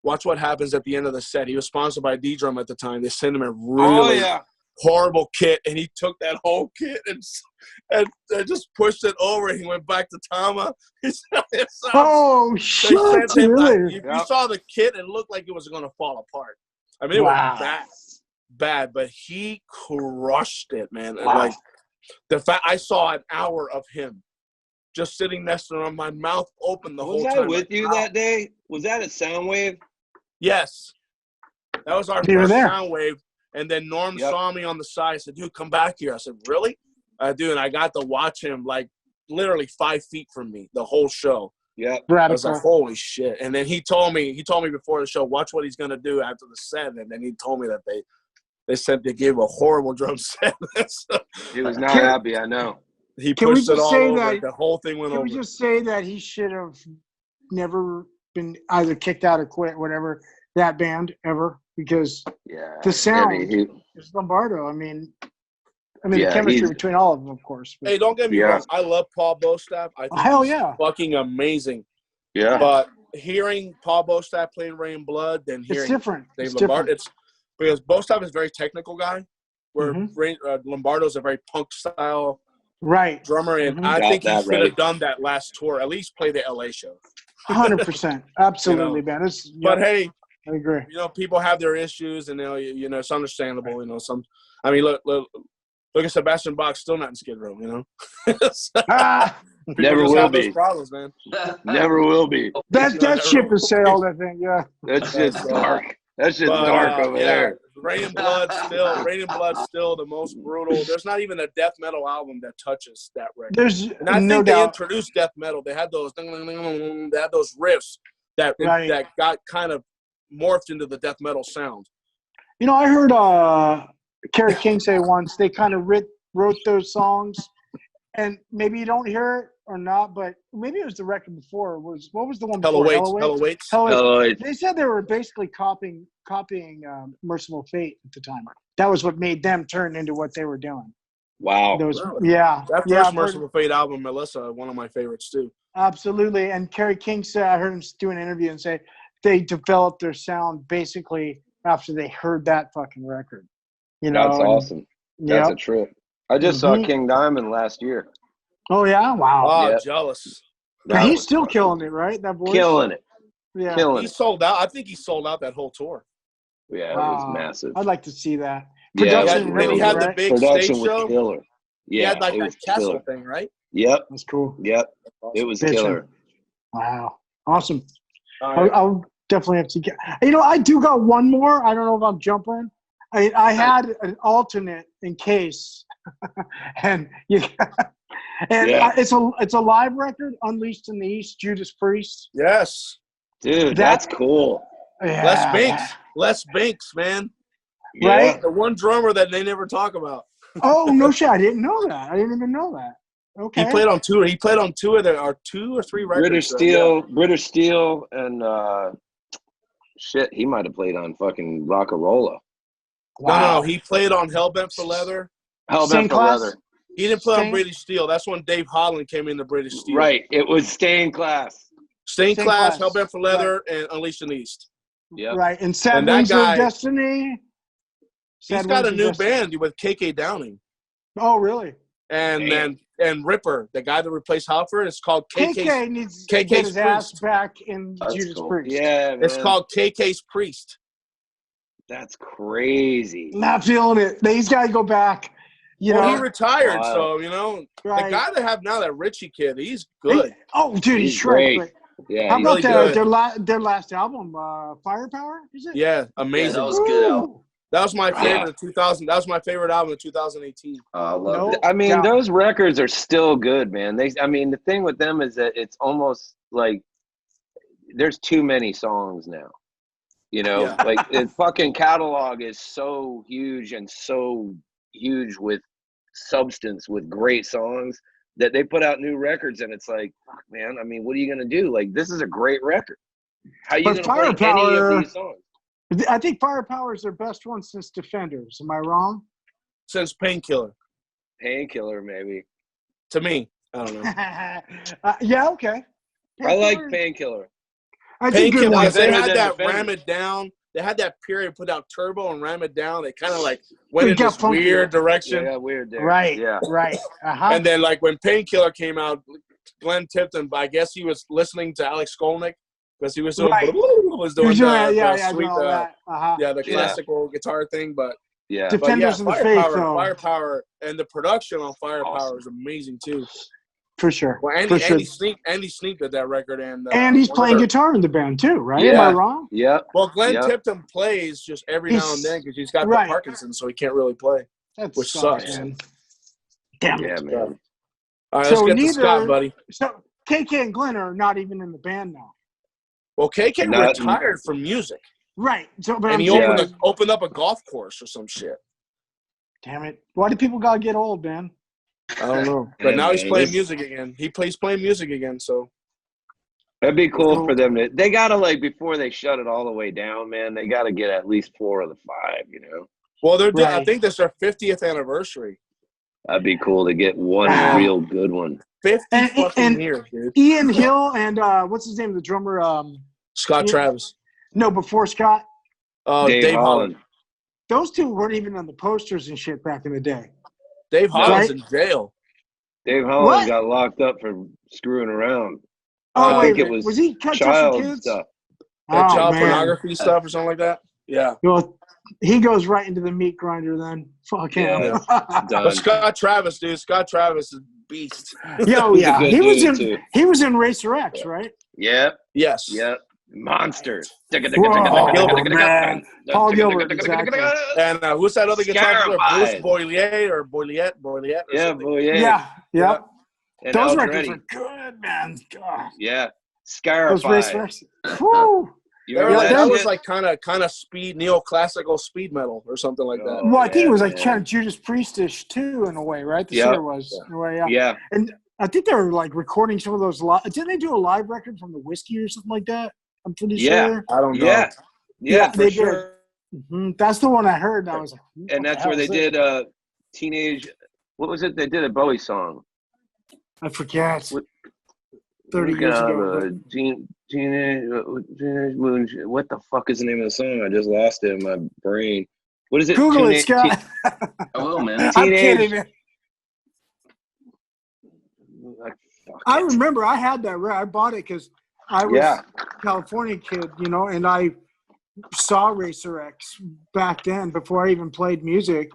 watch what happens at the end of the set. He was sponsored by D-Drum at the time. They sent him a really horrible kit, and he took that whole kit and just pushed it over. He went back to Tama. Oh, shit. Really? You saw the kit, and it looked like it was going to fall apart. I mean, it was bad, but he crushed it, man. And like the fact I saw an hour of him just sitting next to him, my mouth open the whole time. Was I with you that day? Was that at Soundwave? Yes. That was our first Soundwave. And then Norm saw me on the side and said, dude, come back here. I said, really? Dude, and I got to watch him like literally 5 feet from me the whole show. Yeah. I was like, holy shit. And then he told me before the show, watch what he's going to do after the set. And then he told me that they gave a horrible drum set. He was not happy, I know. He pushed it all over. The whole thing went over. Can we just say that he should have never been either kicked out or quit, whatever, that band ever? Because the sound is Lombardo. I mean, the chemistry between all of them, of course. But. Hey, don't get me wrong. I love Paul Bostaph. I think he's fucking amazing. Yeah. But hearing Paul Bostaph playing Rain and Blood, then hearing it's different. Dave Lombardo, it's because Bostaph is a very technical guy, where Lombardo's a very punk style drummer, and I think he should have done that last tour. At least play the LA show. 100%, absolutely, man. But hey, I agree. You know, people have their issues, and you know, it's understandable. You know, I mean, look at Sebastian Bach, still not in Skid Row. You know, never will be. Problems, man. Never will be. That ship has sailed, I think. Yeah, that's just dark. That's just dark over there. Raining Blood's still the most brutal. There's not even a death metal album that touches that record. There's I no think they doubt. introduced death metal. They had those riffs that got kind of morphed into the death metal sound. You know, I heard Kerry King say once they kind of wrote those songs, and maybe you don't hear it or not, but maybe it was the record before. What was the one before? Hell Awaits. They said they were basically copying Merciful Fate at the time. That was what made them turn into what they were doing. Wow. Really? Yeah. That first Merciful Fate album, Melissa, one of my favorites too. Absolutely. And Kerry King said, I heard him do an interview and say they developed their sound basically after they heard that fucking record. You know, that's awesome. That's a trip. I just saw King Diamond last year. Oh yeah, wow. Oh, Yep. jealous. Now, he's still killing it, right? That voice, killing it. Yeah, killing he it. sold out. I think he sold out that whole tour. Yeah, it was massive. I'd like to see that. Production, then he had the big production stage was show. killer. Yeah, he had like it that was castle killer. thing, right? Yep, That's cool. yep. It was Bitchin'. killer. Wow, awesome. Right. I'll definitely have to get. You know, I do got one more. I don't know if I'm jumping. I had an alternate in case, and it's a live record, Unleashed in the East, Judas Priest. Yes, dude, that's cool. Yeah. Les Binks, man. Yeah. Right? The one drummer that they never talk about. Oh no shit! I didn't know that. I didn't even know that. Okay. He played on two. He played on two or three records. British Steel, and shit, he might have played on fucking Rock-a-Rolla. Wow. No. He played on Hellbent for Leather. Hellbent for Leather. He didn't play on British Steel. That's when Dave Holland came into British Steel. Right. It was Stained Class. Stained Class, Hellbent for Leather, and Unleashed in the East. Yeah. Right. And Sad Wings of Destiny. He's got a new band with KK Downing. Oh, really? And Ripper, the guy that replaced Halford, it's called KK needs to get his ass back in Judas Priest. Yeah, man. It's called KK's Priest. That's crazy. Not feeling it. He's got to go back. He retired, so, the guy they have now, that Richie kid, he's good. Dude, he's great. Yeah, how about really their last album, Firepower? Is it? Yeah, amazing. Yeah, that was good album. That was my favorite of 2000. That was my favorite album of 2018. I love it. I mean, those records are still good, man. The thing with them is that it's almost like there's too many songs now. Like the fucking catalog is so huge with substance, with great songs, that they put out new records, and it's like, fuck, man. I mean, what are you gonna do? Like, this is a great record. How are you gonna play any of these songs? I think Firepower is their best one since Defenders. Am I wrong? Since Painkiller. Painkiller, maybe. To me, I don't know. Yeah, okay. I like Painkiller. Painkiller. They had that Ram It Down. They had that period, put out Turbo and Ram It Down. They kind of like went in this weird direction. Yeah, weird there. Right. Yeah. Right. Uh-huh. And then, like, when Painkiller came out, Glenn Tipton, I guess he was listening to Alex Skolnick because he was doing the classical guitar thing. But Defenders of the Faith, though. Firepower, and the production on Firepower is amazing too. For sure. Well, Andy Sneap did that record, and he's playing guitar in the band too, right? Yeah. Am I wrong? Yeah. Well, Glenn Tipton plays just every now and then because he's got the Parkinson's, so he can't really play, which sucks. Man. Damn it. Yeah, man. All right, let's get to Scott, buddy. So KK and Glenn are not even in the band now. Well, KK retired from music. Right. So, and he opened up a golf course or some shit. Damn it. Why do people gotta get old, man? I don't know. But now he's playing music again. He's playing music again, so. That'd be cool for them. They got to, before they shut it all the way down, man, they got to get at least 4 of the 5, Well, I think this is their 50th anniversary. That'd be cool to get one real good one. 50 fucking years, dude. Ian Hill and, what's his name, the drummer? Scott Travis. No, before Scott. Dave Holland. Those two weren't even on the posters and shit back in the day. Dave Holland's in jail. Dave Holland got locked up for screwing around. Oh, I think it was he child kids? stuff. Child pornography stuff or something like that? Yeah. Well, he goes right into the meat grinder then. Fuck him. Yeah. But Scott Travis, dude. Scott Travis is a beast. He was in Racer X, right? Yep. Yes. Yep. Monsters. Whoa, man. Paul Gilbert, exactly. And who's that other guitar player? Bruce Scarified. Boyliet. Yeah, Boyette. Yeah, yep. And Those Al records Andretti. are good, man. God. Yeah. Those race Scarified. records. Woo. You remember that that was shit? like kind of speed neoclassical speed metal or something like that. Oh, Well, I think it was like man. kind of Judas Priest-ish too, in a way, right? The Yep. singer was, in a way, yeah. Yeah. And I think they were like recording some of those. Didn't they do a live record from the Whiskey or something like that? I'm pretty sure. I don't know. Yeah. Yeah, they for sure. did. Mm-hmm. That's the one I heard. And I was like, And that's where they did Teenage. What was it? They did a Bowie song. I forget. What- 30 years ago. Teenage Moon. What the fuck is the name of the song? I just lost it in my brain. What is it? Google it, Scott. I will, man. I'm kidding, man. I Fuck it. remember I had that. I bought it because I was a California kid, you know, and I saw Racer X back then before I even played music.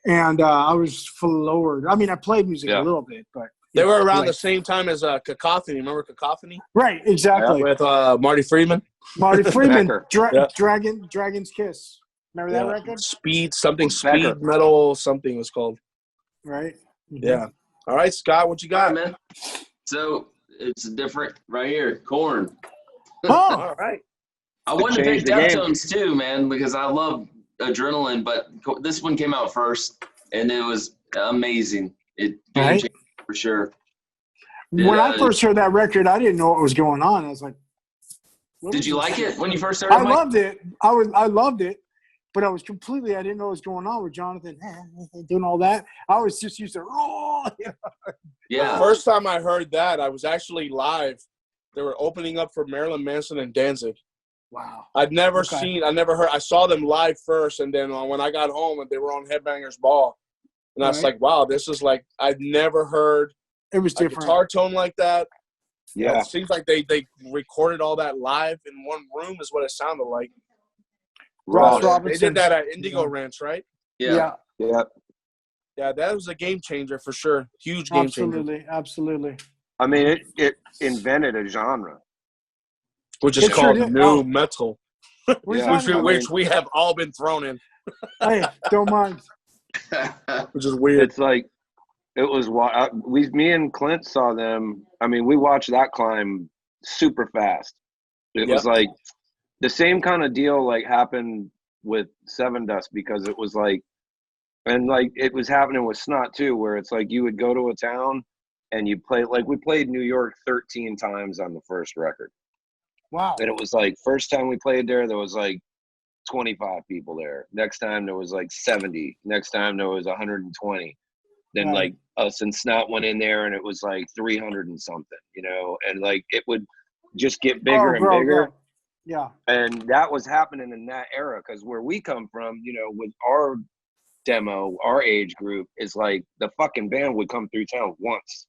And I was floored. I mean, I played music a little bit, but they were around the same time as Cacophony. Remember Cacophony? Right, exactly. With Marty Friedman. Marty Friedman, Becker. Dragon's Kiss. Remember that record? Speed Becker. metal something was called. Right. Mm-hmm. Yeah. All right, Scott, what you got, All right, man? So it's different right here. Korn. Oh, all right. I wanted to pick changed the game. Deftones too, man, because I love Adrenaline, but this one came out first, and it was amazing. It game Right. changer for sure. when I first heard that record, I didn't know what was going on. I was like, did you like it when you first heard it? I loved it. I loved it, but I didn't know what was going on with Jonathan doing all that. I was just used to roll. Yeah. The first time I heard that, I was actually live. They were opening up for Marilyn Manson and Danzig. Wow. I never heard. I saw them live first, and then when I got home, and they were on Headbangers Ball, and I was like, "Wow, this is like I'd never heard It was a different. guitar tone like that." Yeah. It seems like they recorded all that live in one room, is what it sounded like. Ross They Robinson. did that at Indigo Ranch, right? Yeah. Yeah. Yeah, that was a game changer for sure. Huge game changer. Absolutely. I mean, it invented a genre. Which is It called sure did. new metal, Yeah. which we have all been thrown in, Hey, don't mind. which is weird. It's like it was. Me and Clint saw them. I mean, we watched that climb super fast. It was like the same kind of deal like happened with Seven Dust, because it was like, and like it was happening with Snot too, where it's like you would go to a town and you play, like we played New York 13 times on the first record. Wow. And it was like, first time we played there was like 25 people there. Next time there was like 70. Next time there was 120. Then like us and Snot went in there and it was like 300 and something, you know, and like it would just get bigger and bigger. Yeah. And that was happening in that era, because where we come from, you know, with our demo, our age group is like the fucking band would come through town once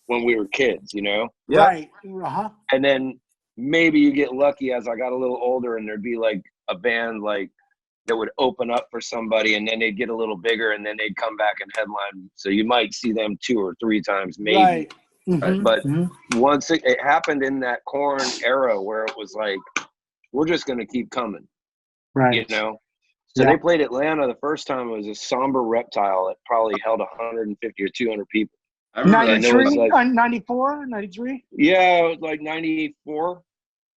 when we were kids, you know? Yeah. Right. Uh-huh. And then maybe you get lucky as I got a little older and there'd be like a band like that would open up for somebody, and then they'd get a little bigger and then they'd come back and headline. So you might see them 2 or 3 times maybe. Right. Mm-hmm. But once it happened in that Korn era where it was like, we're just going to keep coming, Right. you know? So they played Atlanta the first time. It was a somber reptile that probably held 150 or 200 people. I remember 93, like, 94, 93? Yeah, it was like 94.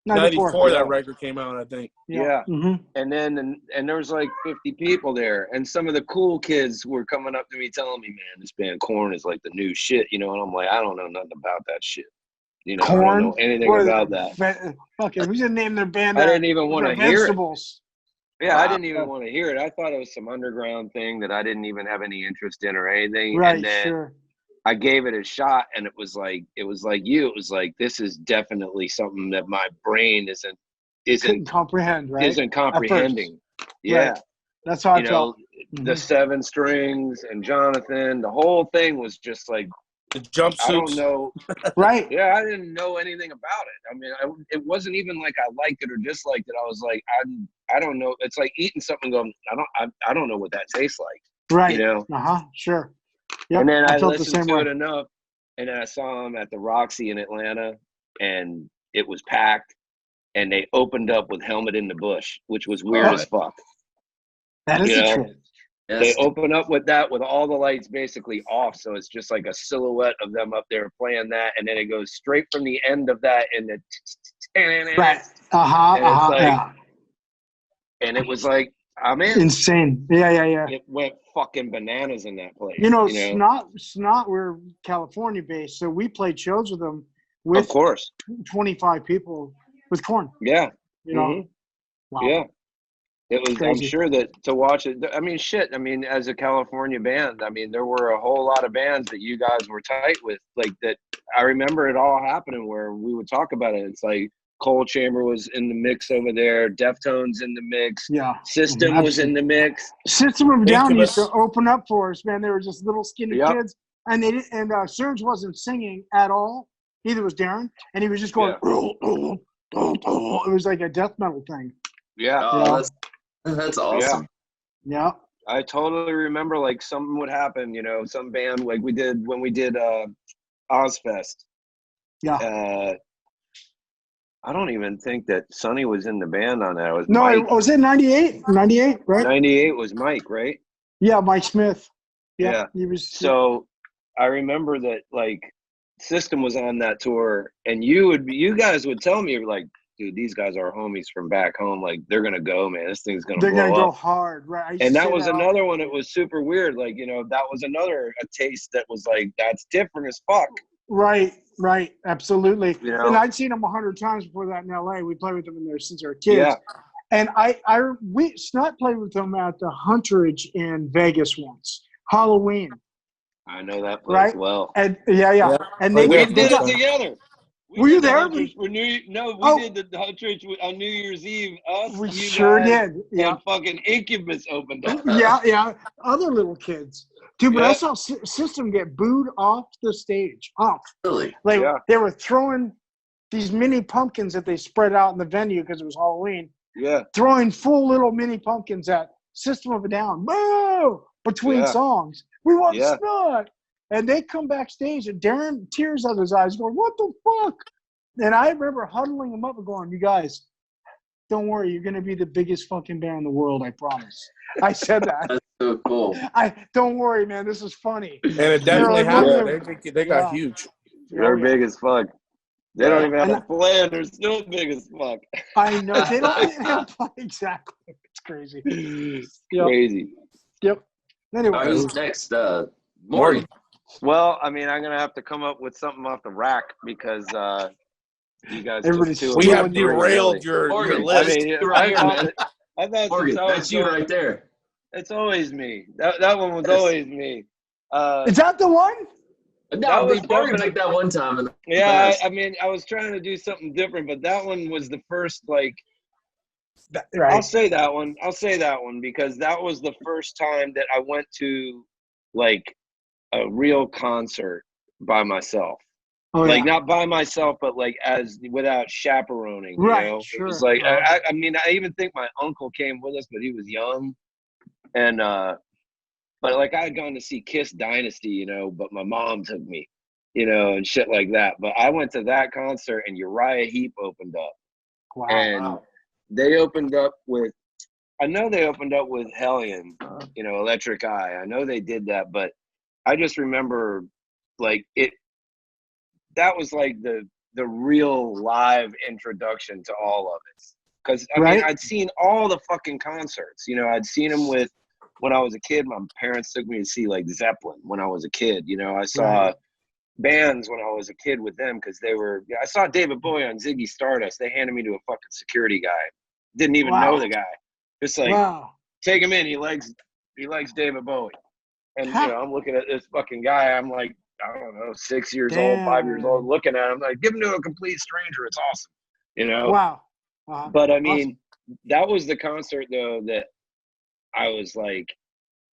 94 that record came out, I think. Yeah. Mm-hmm. And then and there was like 50 people there, and some of the cool kids were coming up to me telling me, man, this band Korn is like the new shit, you know? And I'm like, I don't know nothing about that shit. You know, Korn? I don't know anything about that. Okay, we should name their band. I didn't even want to hear it. Vegetables. Yeah, I didn't even want to hear it. I thought it was some underground thing that I didn't even have any interest in or anything. Right, and then sure. I gave it a shot, and it was like you. It was like, this is definitely something that my brain Couldn't comprehend, right? isn't comprehending. Yeah, right. That's how I felt. The 7 strings and Jonathan, the whole thing was just like, The jumpsuits. I don't know. Right. Yeah, I didn't know anything about it. I mean, it wasn't even like I liked it or disliked it. I was like, I don't know. It's like eating something going, I don't know what that tastes like. Right. You know? Uh-huh. Sure. Yep. And then I felt the listened same to way. it enough, and then I saw him at the Roxy in Atlanta, and it was packed. and they opened up with Helmet in the Bush, which was weird as fuck. That is a trip. They open up with that with all the lights basically off, so it's just like a silhouette of them up there playing that, and then it goes straight from the end of that and the right. And it was like, I'm in. Insane. Yeah. It went fucking bananas in that place. Snot, we're California based, so we played shows with them with of course 25 people with Korn. Yeah. Wow. Yeah. It was Crazy. I'm sure that to watch it, I mean, as a California band, I mean, there were a whole lot of bands that you guys were tight with, like that. I remember it all happening where we would talk about it. It's like Coal Chamber was in the mix over there, Deftones in the mix, System was in the mix. System of a Down used to open up for us, man. They were just little skinny kids, and they didn't, and Serge wasn't singing at all. Neither was Darren, and he was just going. It was like a death metal thing. Yeah, that's awesome. Yeah. I totally remember like something would happen, some band like we did when we did Ozfest. Yeah. I don't even think that Sonny was in the band on that. It was Mike. It was it 98? 98, right? 98 was Mike, right? Yeah, Mike Smith. Yeah. He was. So I remember that like System was on that tour, and you guys would tell me like, dude, these guys are homies from back home. Like, they're going to go, man. This thing's going to blow up. They're going to go hard, right? And that was another one that was super weird. Like, that was another taste that was like, that's different as fuck. Right. Absolutely. And I'd seen them 100 times before that in L.A. We played with them in there since they were kids. Yeah. And we Snot played with them at the Hunterage in Vegas once, Halloween. I know that place well. And yeah. And we did it together. Were you there? We did the Hunterage on New Year's Eve. We sure did. Yeah. And fucking Incubus opened up. Yeah. Other little kids. Dude, but I saw System get booed off the stage. Really? Like, they were throwing these mini pumpkins that they spread out in the venue because it was Halloween. Yeah. Throwing full little mini pumpkins at System of a Down. Boo! Between songs. We want Snot. And they come backstage, and Darren, tears out of his eyes, going, what the fuck? And I remember huddling him up and going, you guys, don't worry, you're going to be the biggest fucking band in the world, I promise. I said that. That's so cool. Don't worry, man, this is funny. And it definitely happened. They got huge. They're big as fuck. They don't even have a plan. They're still big as fuck. I know. They don't play. Exactly. It's crazy. Crazy. Yep. Anyway. Who's next? Morty. Well, I mean, I'm going to have to come up with something off the rack because you guys we have derailed your list. I thought Morgan, that's you right there. It's always me. That one was always me. Is that the one? No, Morgan like that one time. I mean, I was trying to do something different, but that one was the first, like, right. I'll say that one because that was the first time that I went to, like, a real concert by myself. Not by myself, but like without chaperoning. Right. Sure. It was like I mean, I even think my uncle came with us, but he was young, and but like I had gone to see Kiss Dynasty, but my mom took me, and shit like that. But I went to that concert, and Uriah Heep opened up, and they opened up with. I know they opened up with Hellion, Electric Eye. I know they did that, but I just remember like it. That was like the real live introduction to all of it. Because I mean, I'd seen all the fucking concerts. I'd seen them when I was a kid. My parents took me to see like Zeppelin when I was a kid. I saw bands when I was a kid with them because they were. I saw David Bowie on Ziggy Stardust. They handed me to a fucking security guy. Didn't even know the guy. Just like take him in. He likes David Bowie. And I'm looking at this fucking guy. I'm like, I don't know, 6 years old, 5 years old, looking at him like, give him to a complete stranger. It's awesome, Wow. But I mean, that was the concert though that I was like,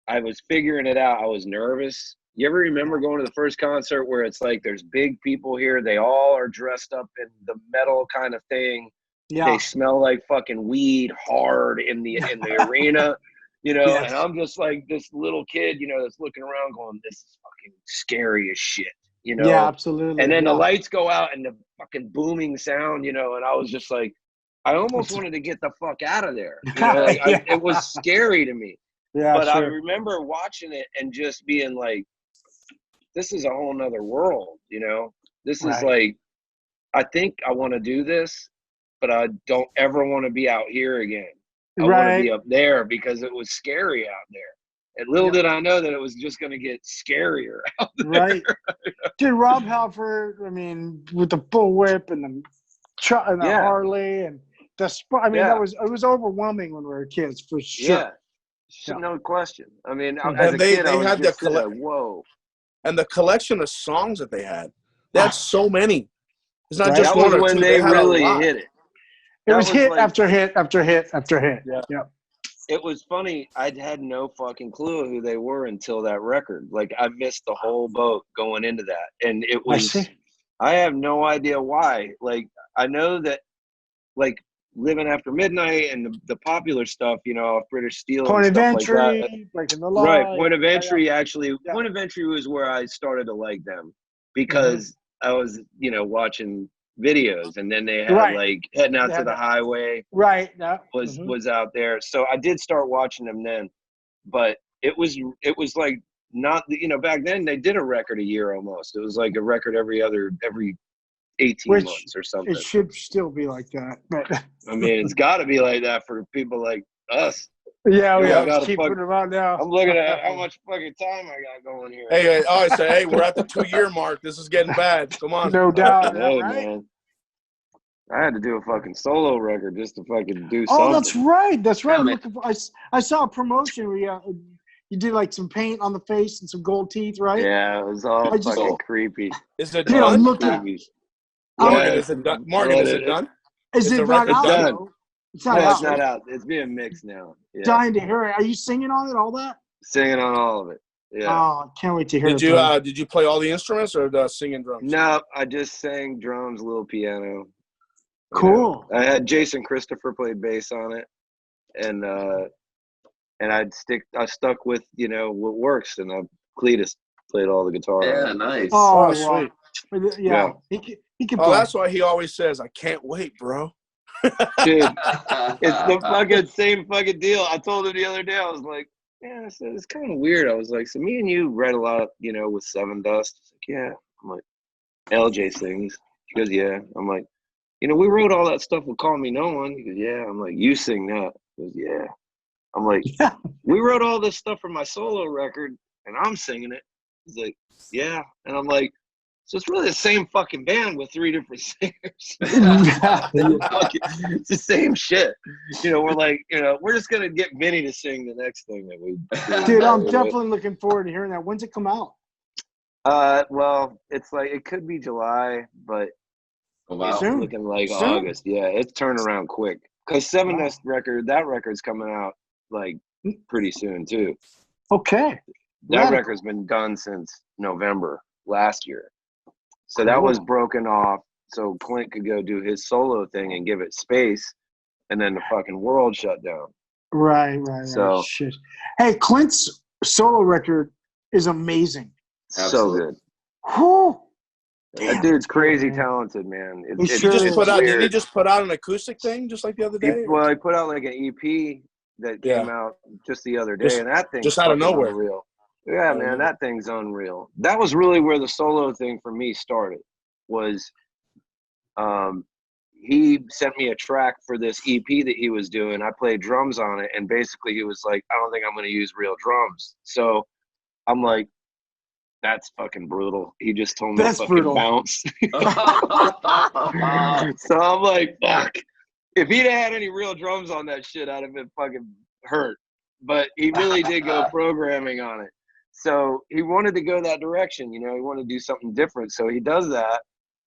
I was figuring it out. I was nervous. You ever remember going to the first concert where it's like, there's big people here. They all are dressed up in the metal kind of thing. Yeah. They smell like fucking weed hard in the arena. And I'm just like this little kid, that's looking around going, this is fucking scary as shit, Yeah, absolutely. And then the lights go out and the fucking booming sound, and I was just like, I almost wanted to get the fuck out of there. You know, like it was scary to me. Yeah, but I sure. remember watching it and just being like, this is a whole nother world, you know? This is like, I think I want to do this, but I don't ever want to be out here again. I want to be up there because it was scary out there. And little did I know that it was just going to get scarier out there. Right. Dude, Robb Halford, I mean, with the bullwhip and the Harley and the it was overwhelming when we were kids, for sure. Yeah. No question. I mean, and as a kid, they I was had just like, whoa. And the collection of songs that they had. They had so many. It's not just that one was or when two. they had really a lot. hit it. It was hit after hit after hit after hit. Yeah. It was funny. I had no fucking clue who they were until that record. Like, I missed the whole boat going into that. And it was, I have no idea why. Like, I know that, like, Living After Midnight and the popular stuff, you know, British Steel Point and of stuff Entry, like that. Breaking the Law. Right. Point of Entry, actually, Point of Entry was where I started to like them because I was, you know, watching videos, and then they had like Heading Out to the Highway. Right. Was out there. So I did start watching them then, but it was like not, you know, back then they did a record a year almost. It was like a record every 18 months or something. It should still be like that, but I mean, it's got to be like that for people like us. Yeah, we have to keep putting them out now. I'm looking at how much fucking time I got going here. I say, hey, we're at the 2-year mark. This is getting bad. Come on. No doubt. Hey, man. I had to do a fucking solo record just to fucking do something. Oh, that's right. That's right. I saw a promotion where you did like some paint on the face and some gold teeth, right? Yeah, it was all fucking creepy. Is it done? Morgan, is it done? Morgan, is it done? Is it not out? Done. It's not out. It's not out. It's being mixed now. Yeah. Dying to hear it. Are you singing on it? All that? Singing on all of it. Yeah. Oh, I can't wait to hear it. Did you play all the instruments or the singing drums? No, I just sang drums, a little piano. Cool. I had Jason Christopher played bass on it, and I stuck with, you know, what works, and Cletus played all the guitar. Yeah, nice. Oh, sweet. Yeah. He can play. play. That's why he always says, "I can't wait, bro." Dude, it's the fucking same fucking deal. I told him the other day, I was like, yeah, I said, it's kind of weird. I was like, so me and you read a lot, you know, with Seven Dust. He's like, yeah. I'm like, LJ sings. He goes, yeah. I'm like, you know, we wrote all that stuff with Call Me No One. He goes, yeah. I'm like, you sing that. He goes, yeah. I'm like, we wrote all this stuff for my solo record, and I'm singing it. He's like, yeah. And I'm like, so it's really the same fucking band with 3 different singers. It's the same shit. You know, we're like, you know, we're just gonna get Vinny to sing the next thing that we do. Dude, I'm definitely looking forward to hearing that. When's it come out? Well, it's like it could be July, but it's looking like August. Yeah, it's turning around quick. Because Seven Dust record's coming out like pretty soon too. Okay. That record's been done since November last year. So that was broken off so Clint could go do his solo thing and give it space, and then the fucking world shut down. Right. So shit. Hey, Clint's solo record is amazing. So good. Whew. That dude's crazy talented, man. Did he just put out an acoustic thing just like the other day? He put out like an EP that came out just the other day, and that thing's just out of nowhere. Unreal. Yeah, man, that thing's unreal. That was really where the solo thing for me started. Was he sent me a track for this EP that he was doing. I played drums on it, and basically he was like, I don't think I'm going to use real drums. So I'm like, that's fucking brutal. He just told me to fucking bounce. So I'm like, fuck. If he'd had any real drums on that shit, I'd have been fucking hurt. But he really did go programming on it. So he wanted to go that direction, you know, he wanted to do something different. So he does that.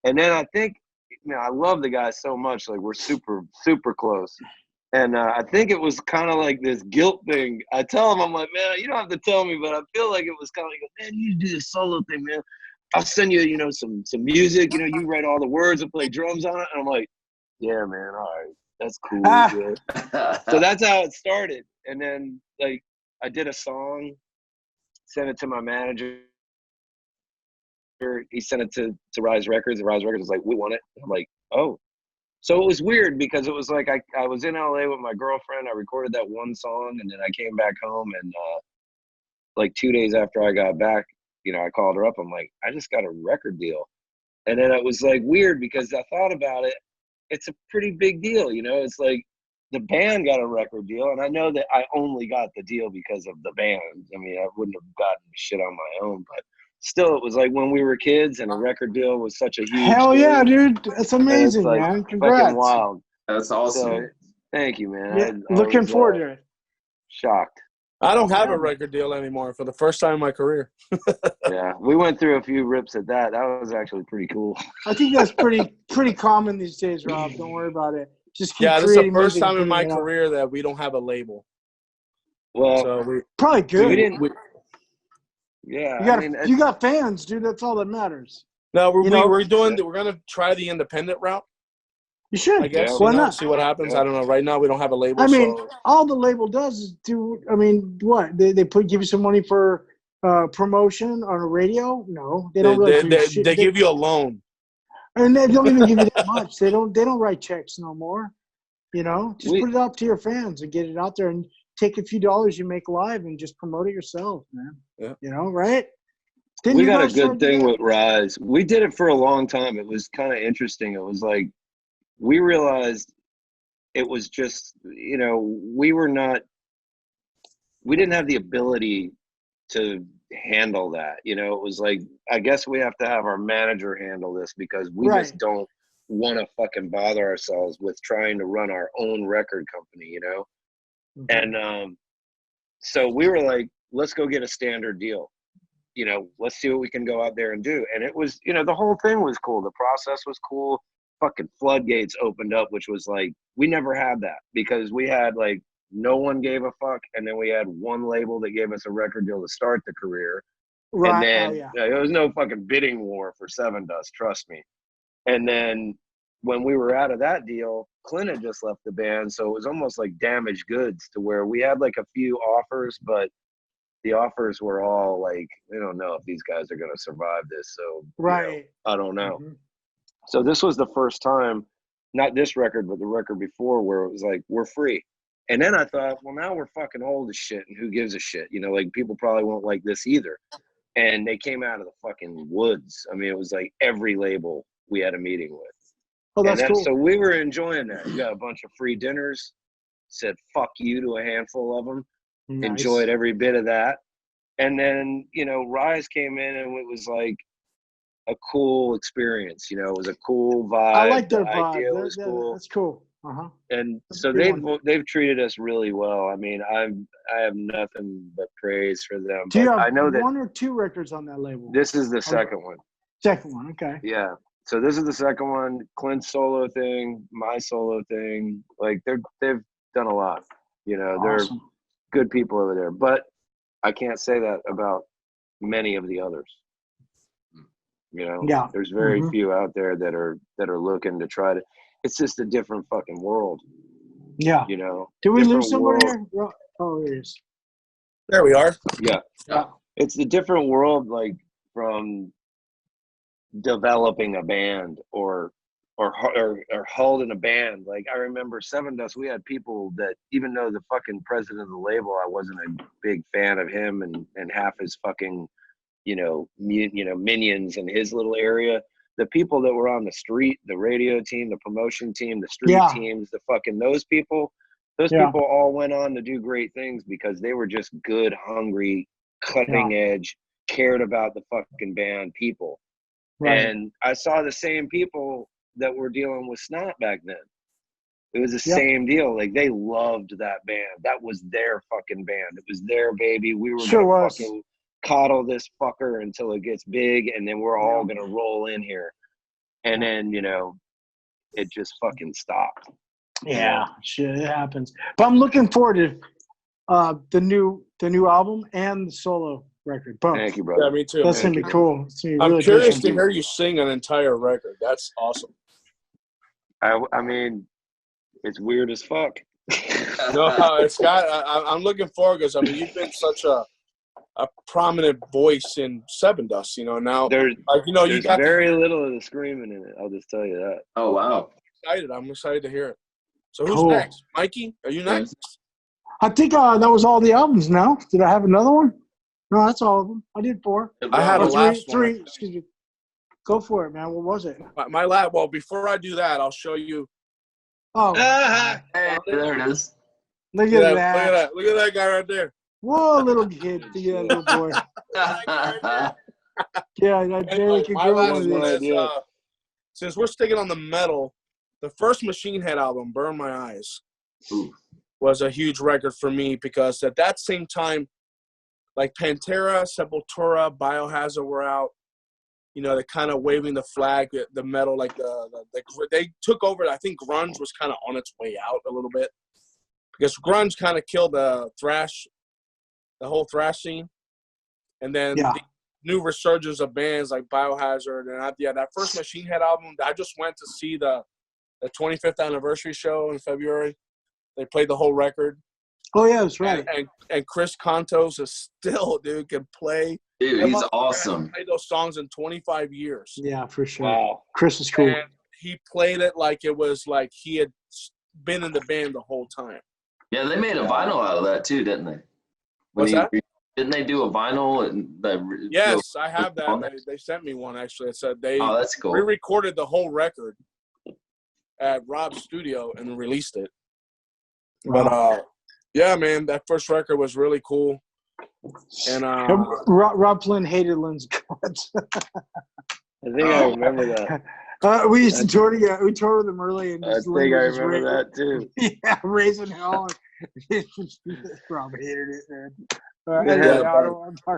And then I think, you know, I love the guy so much. Like, we're super, super close. And I think it was kind of like this guilt thing. I tell him, I'm like, man, you don't have to tell me, but I feel like it was kind of like, man, you do this solo thing, man. I'll send you, you know, some music. You know, you write all the words and play drums on it. And I'm like, yeah, man, all right. That's cool. Yeah. So that's how it started. And then, like, I did a song, sent it to my manager. He sent it to Rise Records, and Rise Records was like, we want it. And I'm like, oh, So it was weird because it was like I was in LA with my girlfriend. I recorded that one song, and then I came back home, and like 2 days after I got back, you know, I called her up. I'm like, I just got a record deal. And then it was like weird because I thought about it. It's a pretty big deal, you know. It's like the band got a record deal, and I know that I only got the deal because of the band. I mean, I wouldn't have gotten shit on my own, but still, it was like when we were kids, and a record deal was such a huge Hell thing. yeah, dude! That's amazing, like man. Congrats. Fucking wild. That's awesome. So, thank you, man. Yeah, I looking was, forward to it. shocked. I don't have a record deal anymore for the first time in my career. Yeah, we went through a few rips at that. That was actually pretty cool. I think that's pretty common these days, Rob. Don't worry about it. Just keep Yeah, this is the creating first music and time in my putting it out. career that we don't have a label. Well, So Probably good. we didn't. we, Yeah, You got fans, dude. That's all that matters. no, we're doing. Yeah. We're gonna try the independent route. You should. I guess. Yeah, Why you know, not? see what happens. Yeah. I don't know. Right now, we don't have a label. I mean, so all the label does is do. I mean, what they give you some money for promotion on a radio? No, they don't really do shit. they give you a loan. And they don't even give you that much. They don't write checks no more. You know, just put it out to your fans and get it out there and take a few dollars you make live and just promote it yourself, man. Yeah. You know, right? We got a good thing with Rise. We did it for a long time. It was kind of interesting. It was like we realized it was just, you know, we didn't have the ability to handle that. You know, it was like, I guess we have to have our manager handle this because we just don't want to fucking bother ourselves with trying to run our own record company, you know? Mm-hmm. And so we were like, let's go get a standard deal. You know, let's see what we can go out there and do. And it was, you know, the whole thing was cool. The process was cool. Fucking floodgates opened up, which was like, we never had that because we had like, no one gave a fuck. And then we had one label that gave us a record deal to start the career. Right. And then there was no fucking bidding war for Seven Dust, trust me. And then when we were out of that deal, Clint had just left the band. So it was almost like damaged goods to where we had like a few offers, but the offers were all like, we don't know if these guys are going to survive this. So, you know, I don't know. Mm-hmm. So this was the first time, not this record, but the record before where it was like, we're free. And then I thought, well, now we're fucking old as shit. And who gives a shit? You know, like people probably won't like this either. And they came out of the fucking woods. I mean, it was like every label we had a meeting with. Oh, that's cool. So we were enjoying that. We got a bunch of free dinners, said fuck you to a handful of them. Nice. Enjoyed every bit of that. And then, you know, Rise came in and it was like a cool experience. You know, it was a cool vibe. I like their vibe. Idea was cool. That's cool. Uh-huh. And so they've treated us really well. I mean, I have nothing but praise for them. Do you have I know that one or two records on that label? This is the second one. Second one, okay. Yeah. So this is the second one. Clint's solo thing, my solo thing. Like they've done a lot. You know, awesome. They're good people over there. But I can't say that about many of the others. You know, there's very few out there that are looking to try to. It's just a different fucking world. Yeah. You know. Did we lose somebody here? Oh, it is. There we are. Yeah. It's a different world, like from developing a band or holding a band. Like I remember Seven Dust, we had people that even though the fucking president of the label, I wasn't a big fan of him and half his fucking, minions in his little area. The people that were on the street, the radio team, the promotion team, the street teams, those people all went on to do great things because they were just good, hungry, cutting edge, cared about the fucking band people. Right. And I saw the same people that were dealing with Snot back then. It was the same deal. Like they loved that band. That was their fucking band. It was their baby. We were gonna fucking coddle this fucker until it gets big, and then we're all gonna roll in here. And then, it just fucking stopped. Yeah, shit, it happens. But I'm looking forward to the new album and the solo record. Both. Thank you, brother. Yeah, me too. That's gonna be cool. I'm curious to hear you sing an entire record. That's awesome. I mean, it's weird as fuck. No, it's got. I'm looking forward because you've been such a prominent voice in Seven Dust. Now there's you got very little of the screaming in it. I'll just tell you that. Oh wow! excited. I'm excited to hear it. So who's Cool. next? Mikey, are you next? I think that was all the albums now. Did I have another one? No, that's all of them. I did 4. I had a last three. one. Excuse me. Go for it, man. What was it? My last. Well, before I do that, I'll show you. Oh, Hey, there it is. look at Look at that. that. Look at that guy right there. Whoa, little kid. Yeah, little boy. Yeah, that Derek could My grow last one of one these. is, since we're sticking on the metal, the first Machine Head album, Burn My Eyes, was a huge record for me because at that same time, like Pantera, Sepultura, Biohazard were out. You know, they're kind of waving the flag, the metal, like they took over. I think grunge was kind of on its way out a little bit because grunge kind of killed the whole thrash scene. And then the new resurgence of bands like Biohazard. And that first Machine Head album, I just went to see the 25th anniversary show in February. They played the whole record. Oh, yeah, that's right. And Chris Contos is still, dude, can play. Dude, he's awesome. Played those songs in 25 years. Yeah, for sure. Wow. Chris is cool. And he played it like it was like he had been in the band the whole time. Yeah, they made a vinyl out of that too, didn't they? What's that? Didn't they do a vinyl? Yes, I have that. They sent me one, actually. It said Oh, that's cool. re-recorded the whole record at Robb's studio and released it. Wow. But, yeah, man, that first record was really cool. And Rob Flynn hated Lynn's guts. I think I remember that. We used to tour together. We toured with him early. And I think I remember that too. Yeah, raising hell. Rob hated it, man.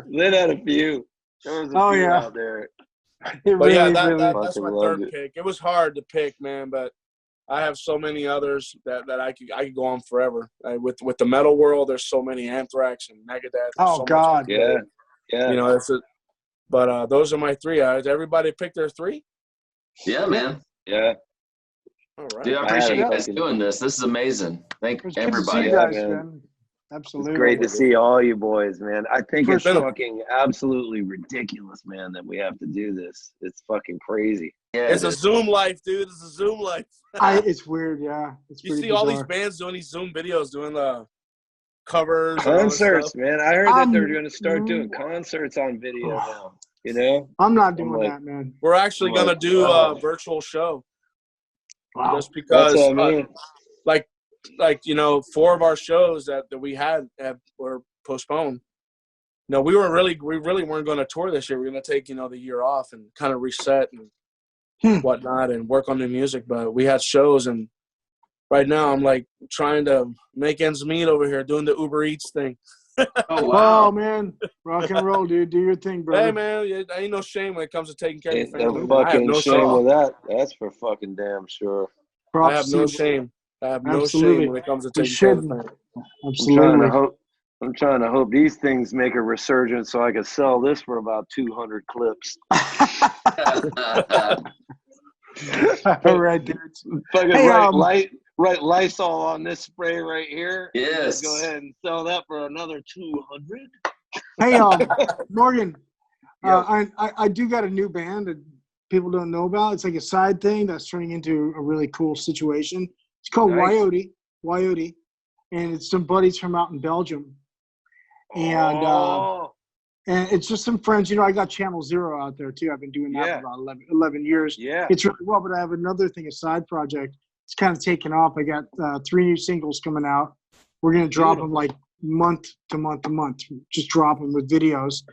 Lynn had a few. There was a few out there. But yeah, that's my third pick. It was hard to pick, man, but I have so many others that I could go on forever. With the metal world, there's so many Anthrax and Megadeth. Oh God, yeah. You know, but those are my 3. Did everybody pick their 3? Yeah, man. Yeah. All right. Dude, I appreciate you guys doing this. This is amazing. Thank everybody. You guys, man. Absolutely. It's great to see all you boys, man. I think it's fucking absolutely ridiculous, man, that we have to do this. It's fucking crazy. Yeah, it's a Zoom life, dude. It's a Zoom life. It's weird, yeah. You see all these bands doing these Zoom videos, doing the covers. Concerts, man. I heard that they're going to start doing concerts on video now. You know? I'm not doing that, man. We're actually going to do a virtual show. Wow. Just because, that's what I mean. like you know, 4 of our shows that we had were postponed. No, we really weren't going to tour this year. We were going to take, you know, the year off and kind of reset and whatnot and work on the music. But we had shows, and right now I'm like trying to make ends meet over here, doing the Uber Eats thing. Oh wow, man, rock and roll, dude. Do your thing, brother. Hey, man, ain't no shame when it comes to taking care of your family. No fucking no shame with that. That's for fucking damn sure. I have no shame. I have no shame when it comes to taking care of the family. Absolutely. I'm trying to hope these things make a resurgence so I can sell this for about 200 clips. All right, dude. Fucking write Lysol on this spray right here. Yes. Go ahead and sell that for another 200. Hey, Morgan, I do got a new band that people don't know about. It's like a side thing that's turning into a really cool situation. It's called Wyote, and it's some buddies from out in Belgium. And it's just some friends. You know, I got Channel Zero out there, too. I've been doing that for about 11 years. Yeah. It's really well, but I have another thing, a side project. It's kind of taken off. I got 3 new singles coming out. We're going to drop them like month to month to month. Just drop them with videos.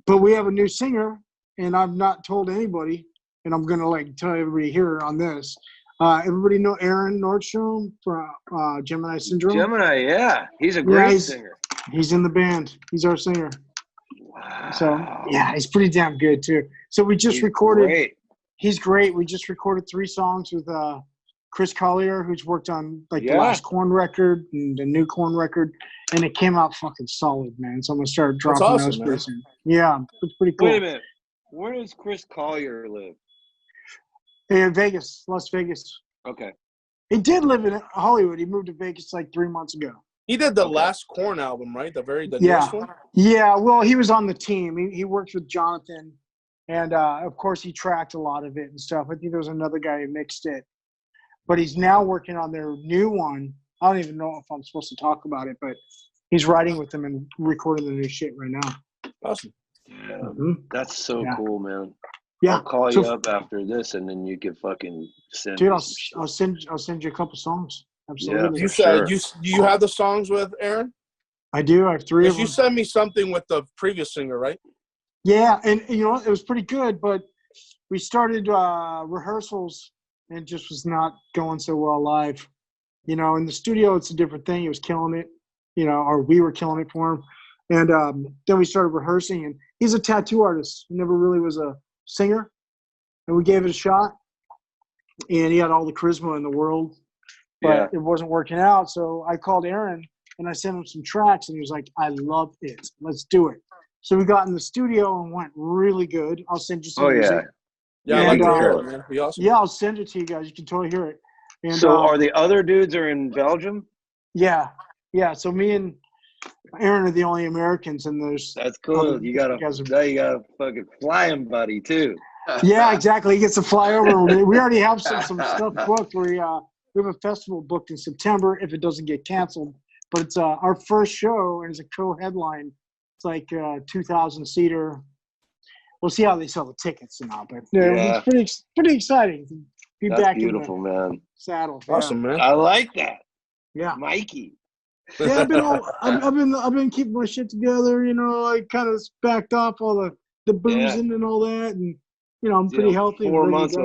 But we have a new singer, and I've not told anybody, and I'm going to like tell everybody here on this. Everybody know Aaron Nordstrom from Gemini Syndrome? Gemini, yeah. He's a great singer. He's in the band. He's our singer. Wow. So, yeah, he's pretty damn good, too. So we just recorded. Great. He's great. We just recorded 3 songs with Chris Collier, who's worked on like the last Korn record and the new Korn record, and it came out fucking solid, man. So I'm going to start dropping those pretty soon. Yeah, it's pretty cool. Wait a minute. Where does Chris Collier live? In Vegas, Las Vegas. Okay. He did live in Hollywood. He moved to Vegas like 3 months ago. He did the last Korn album, right? The newest one? Yeah, well, he was on the team. He worked with Jonathan, and of course he tracked a lot of it and stuff. I think there was another guy who mixed it. but he's now working on their new one. I don't even know if I'm supposed to talk about it, but he's writing with them and recording the new shit right now. Awesome. That's so cool, man. Yeah, I'll call you up after this, and then you can fucking send. Dude, me I'll send you a couple songs. Absolutely. You said do you have the songs with Aaron? I do. I have 3 of them. You sent me something with the previous singer, right? Yeah, and you know what? It was pretty good, but we started rehearsals and it just was not going so well live. You know, in the studio, it's a different thing. He was killing it, you know, or we were killing it for him. And then we started rehearsing, and he's a tattoo artist. He never really was a singer. And we gave it a shot, and he had all the charisma in the world, but it wasn't working out. So I called Aaron, and I sent him some tracks, and he was like, I love it. Let's do it. So we got in the studio and went really good. I'll send you some music. Yeah, I'd like to hear it, man. It'd be awesome. Yeah, I'll send it to you guys. You can totally hear it. And, so are the other dudes are in Belgium? Yeah. So me and Aaron are the only Americans, and there's that's cool. You got a fucking flying buddy too. Yeah, exactly. He gets to fly over. We already have some stuff booked. We have a festival booked in September if it doesn't get canceled. But it's our first show, and it's a co-headline. It's like 2,000 seater. We'll see how they sell the tickets and all, but it's pretty exciting to be back beautiful, in the man. saddle. Awesome, man. I like that. Yeah, Mikey. Yeah, I've been keeping my shit together. You know, I kind of backed off all the boozing and all that, and you know, I'm pretty healthy. 4 months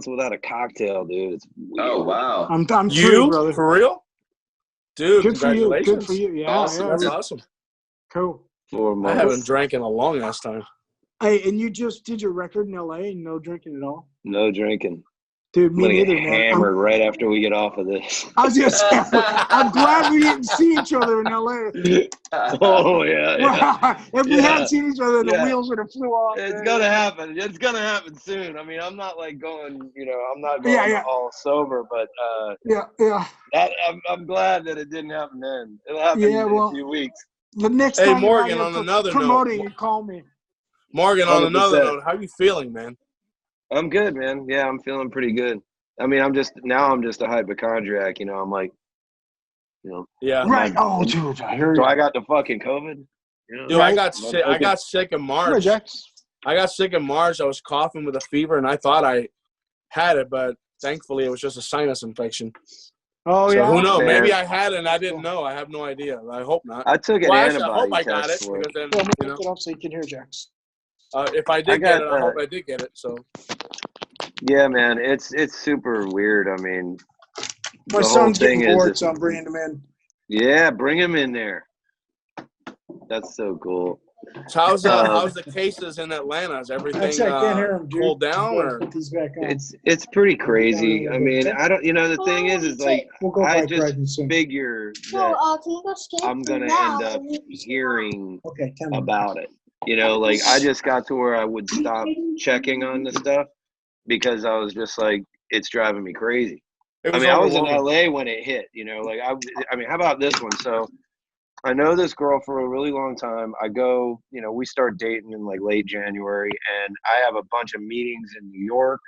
without a cocktail, dude. It's weird. Oh wow. I'm you brother. For real, dude. Good Congratulations. For you. Good for you. Yeah, awesome. That's awesome. Cool. 4 months. I haven't drank in a long ass time. Hey, and you just did your record in LA and no drinking at all? No drinking. Dude, me neither, man. Hammered right after we get off of this. I was gonna say, I'm glad we didn't see each other in LA. Oh yeah. If we had seen each other, the wheels would have flew off. It's gonna happen. It's gonna happen soon. I mean, I'm not like going. You know, I'm not going all sober, but I'm glad that it didn't happen then. It'll happen in a few weeks. The next time Morgan, on another promoting, note, you call me. Morgan, on another note, how you feeling, man? I'm good, man. Yeah, I'm feeling pretty good. I mean, I'm just a hypochondriac. You know, I'm like, you know. Yeah. Right. Oh, dude, I heard. So I got the fucking COVID. You know? Dude, I got sick. I got sick in March. I got sick in March. I was coughing with a fever, and I thought I had it, but thankfully it was just a sinus infection. Oh, so yeah. Who knows? Maybe I had it and I didn't know. I have no idea. I hope not. I took an antibody I hope I got test it. for it. Because then, you know. It up so you can hear Jax. If I did get it, I hope I did get it. So. Yeah, man, it's super weird. I mean, my son's getting bored, so I'm bringing him in. Yeah, bring him in there. That's so cool. So how's the cases in Atlanta? Is everything cooled down, or it's pretty crazy. I mean, I don't. You know, the thing is like I just figure that I'm gonna end up hearing about it. You know, like I just got to where I would stop checking on the stuff because I was just like, it's driving me crazy. I mean, I was in LA when it hit. You know, like I mean, how about this one? So. I know this girl for a really long time. I go, you know, we start dating in like late January, and I have a bunch of meetings in New York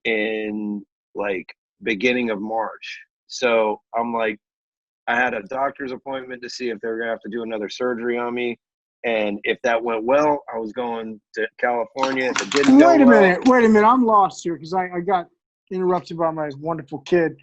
in like beginning of March. So I'm like, I had a doctor's appointment to see if they were gonna have to do another surgery on me. And if that went well, I was going to California. If it didn't wait a minute. I'm lost here because I got interrupted by my wonderful kid.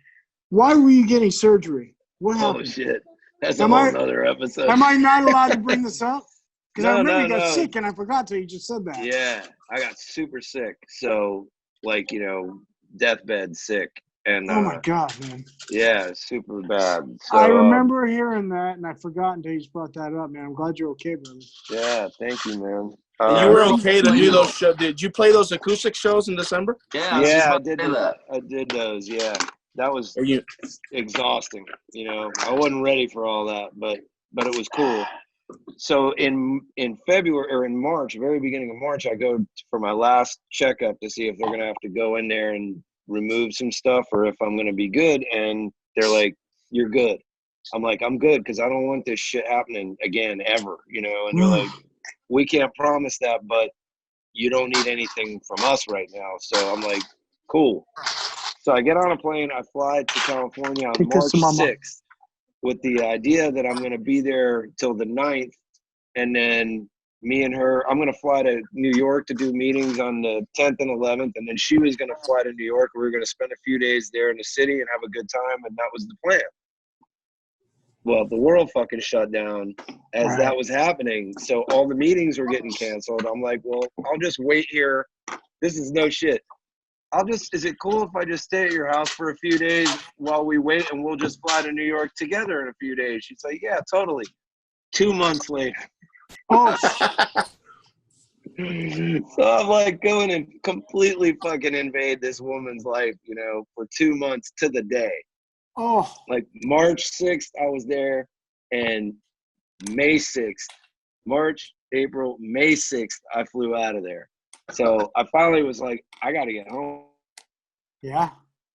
Why were you getting surgery? What happened? Oh, shit. That's a whole other episode. Am I not allowed to bring this up? Because I remember you got sick, and I forgot till you just said that. Yeah, I got super sick. So, like, you know, deathbed sick. And oh, my God, man. Yeah, super bad. So, I remember hearing that, and I forgot until you just brought that up, man. I'm glad you're okay, brother. Yeah, thank you, man. You were okay to do those shows. Did you play those acoustic shows in December? Yeah, I did that. I did those, yeah. That was exhausting. You know, I wasn't ready for all that, but it was cool. So in February or in March, very beginning of March, I go for my last checkup to see if they're gonna have to go in there and remove some stuff or if I'm gonna be good. And they're like, "You're good." I'm like, "I'm good," because I don't want this shit happening again ever. You know, and they're like, "We can't promise that, but you don't need anything from us right now." So I'm like, "Cool." So I get on a plane. I fly to California on Take us March to mama. 6th with the idea that I'm going to be there till the 9th. And then me and her, I'm going to fly to New York to do meetings on the 10th and 11th. And then she was going to fly to New York. We were going to spend a few days there in the city and have a good time. And that was the plan. Well, the world fucking shut down as that was happening. So all the meetings were getting canceled. I'm like, well, I'll just wait here. This is no shit. Is it cool if I just stay at your house for a few days while we wait and we'll just fly to New York together in a few days? She's like, yeah, totally. 2 months later. Oh, So I'm like going and completely fucking invade this woman's life, you know, for 2 months to the day. oh. Like March 6th, I was there, and May 6th, March, April, May 6th, I flew out of there. So I finally was like, I got to get home. Yeah.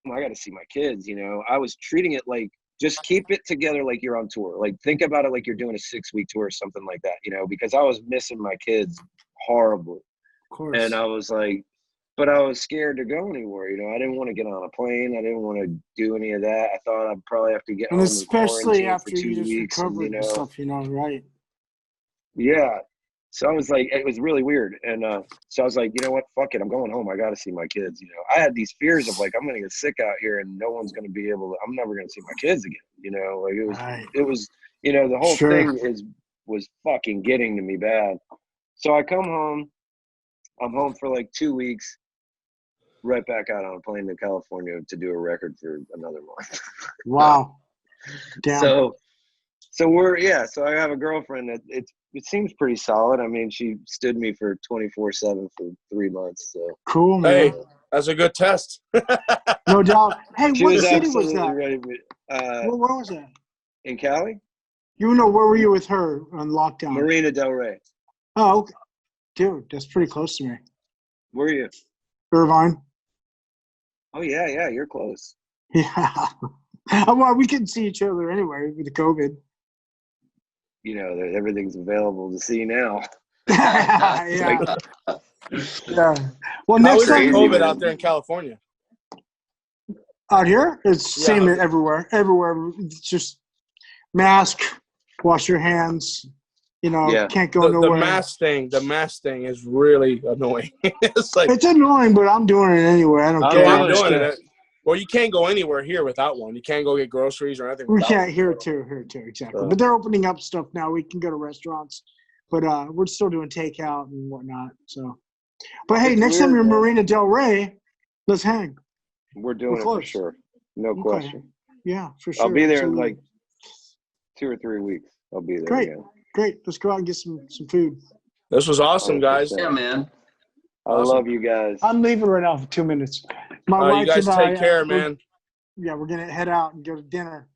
I got to see my kids, you know. I was treating it like, just keep it together like you're on tour. Like, think about it like you're doing a 6-week tour or something like that, you know, because I was missing my kids horribly. Of course. And I was like, but I was scared to go anywhere, you know. I didn't want to get on a plane. I didn't want to do any of that. I thought I'd probably have to get and home especially and after for 2 you just weeks, recovered and, and stuff, you know, right? Yeah. So I was like, it was really weird. And so I was like, you know what? Fuck it. I'm going home. I got to see my kids. You know, I had these fears of like, I'm going to get sick out here and no one's going to be able to, I'm never going to see my kids again. You know, like it was, you know, the whole thing was fucking getting to me bad. So I come home. I'm home for like 2 weeks, right back out on a plane to California to do a record for another month. Wow. Damn. So so I have a girlfriend that it seems pretty solid. I mean, she stood me for 24/7 for 3 months. So cool, man. Hey, that's a good test. No doubt. Hey, she what was city was absolutely that? ready. Where was that? In Cali, You know, where were you with her on lockdown? Marina Del Rey. Oh, okay. Dude, that's pretty close to me. Where are you? Irvine. Oh yeah, you're close. Yeah. Well, we couldn't see each other anyway with the COVID. You know, everything's available to see now. Yeah. Yeah. Well, How next is the time COVID out there in California? out here, it's same everywhere. Everywhere. It's just mask, wash your hands. You know, can't go nowhere. The mask thing is really annoying. It's like it's annoying, but I'm doing it anyway. I don't care. I'm doing it. Well, you can't go anywhere here without one. You can't go get groceries or anything. We can't here too, exactly. But they're opening up stuff now. We can go to restaurants, but we're still doing takeout and whatnot. So, but hey, next time you're in Marina Del Rey, let's hang. We're doing it for sure, no question. Yeah, for sure. I'll be there in like 2 or 3 weeks. I'll be there. Great, again. great. Let's go out and get some food. This was awesome, guys. Yeah, man. I love you guys. I'm leaving right now for 2 minutes. My wife you guys and take care, man. We're gonna head out and go to dinner.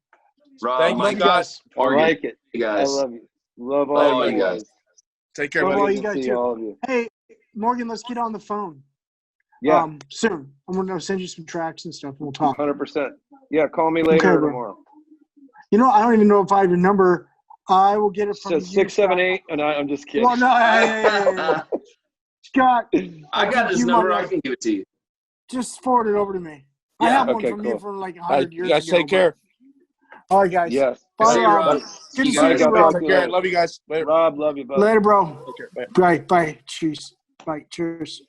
Rob, thank you, guys. I like it. You guys. I love you. Love all you guys. Take care, Love buddy. all you guys too. All of you. Hey, Morgan, let's get on the phone. Yeah. Soon. I'm gonna send you some tracks and stuff, and we'll talk. 100%. Yeah, call me later or tomorrow. You know, I don't even know if I have your number. I will get it from you. 678, and I'm just kidding. Well, no, Scott. I got his number. I can give it to you. Just forward it over to me. Yeah. I have one from you from like 100 years ago. You guys take care. All right, guys. Yes. Bye, Rob. Good to see you, Rob. Take care. Love you guys. Later. Rob, love you, buddy. Later, bro. Take care. Bye. Bye. Cheers. Bye. Cheers.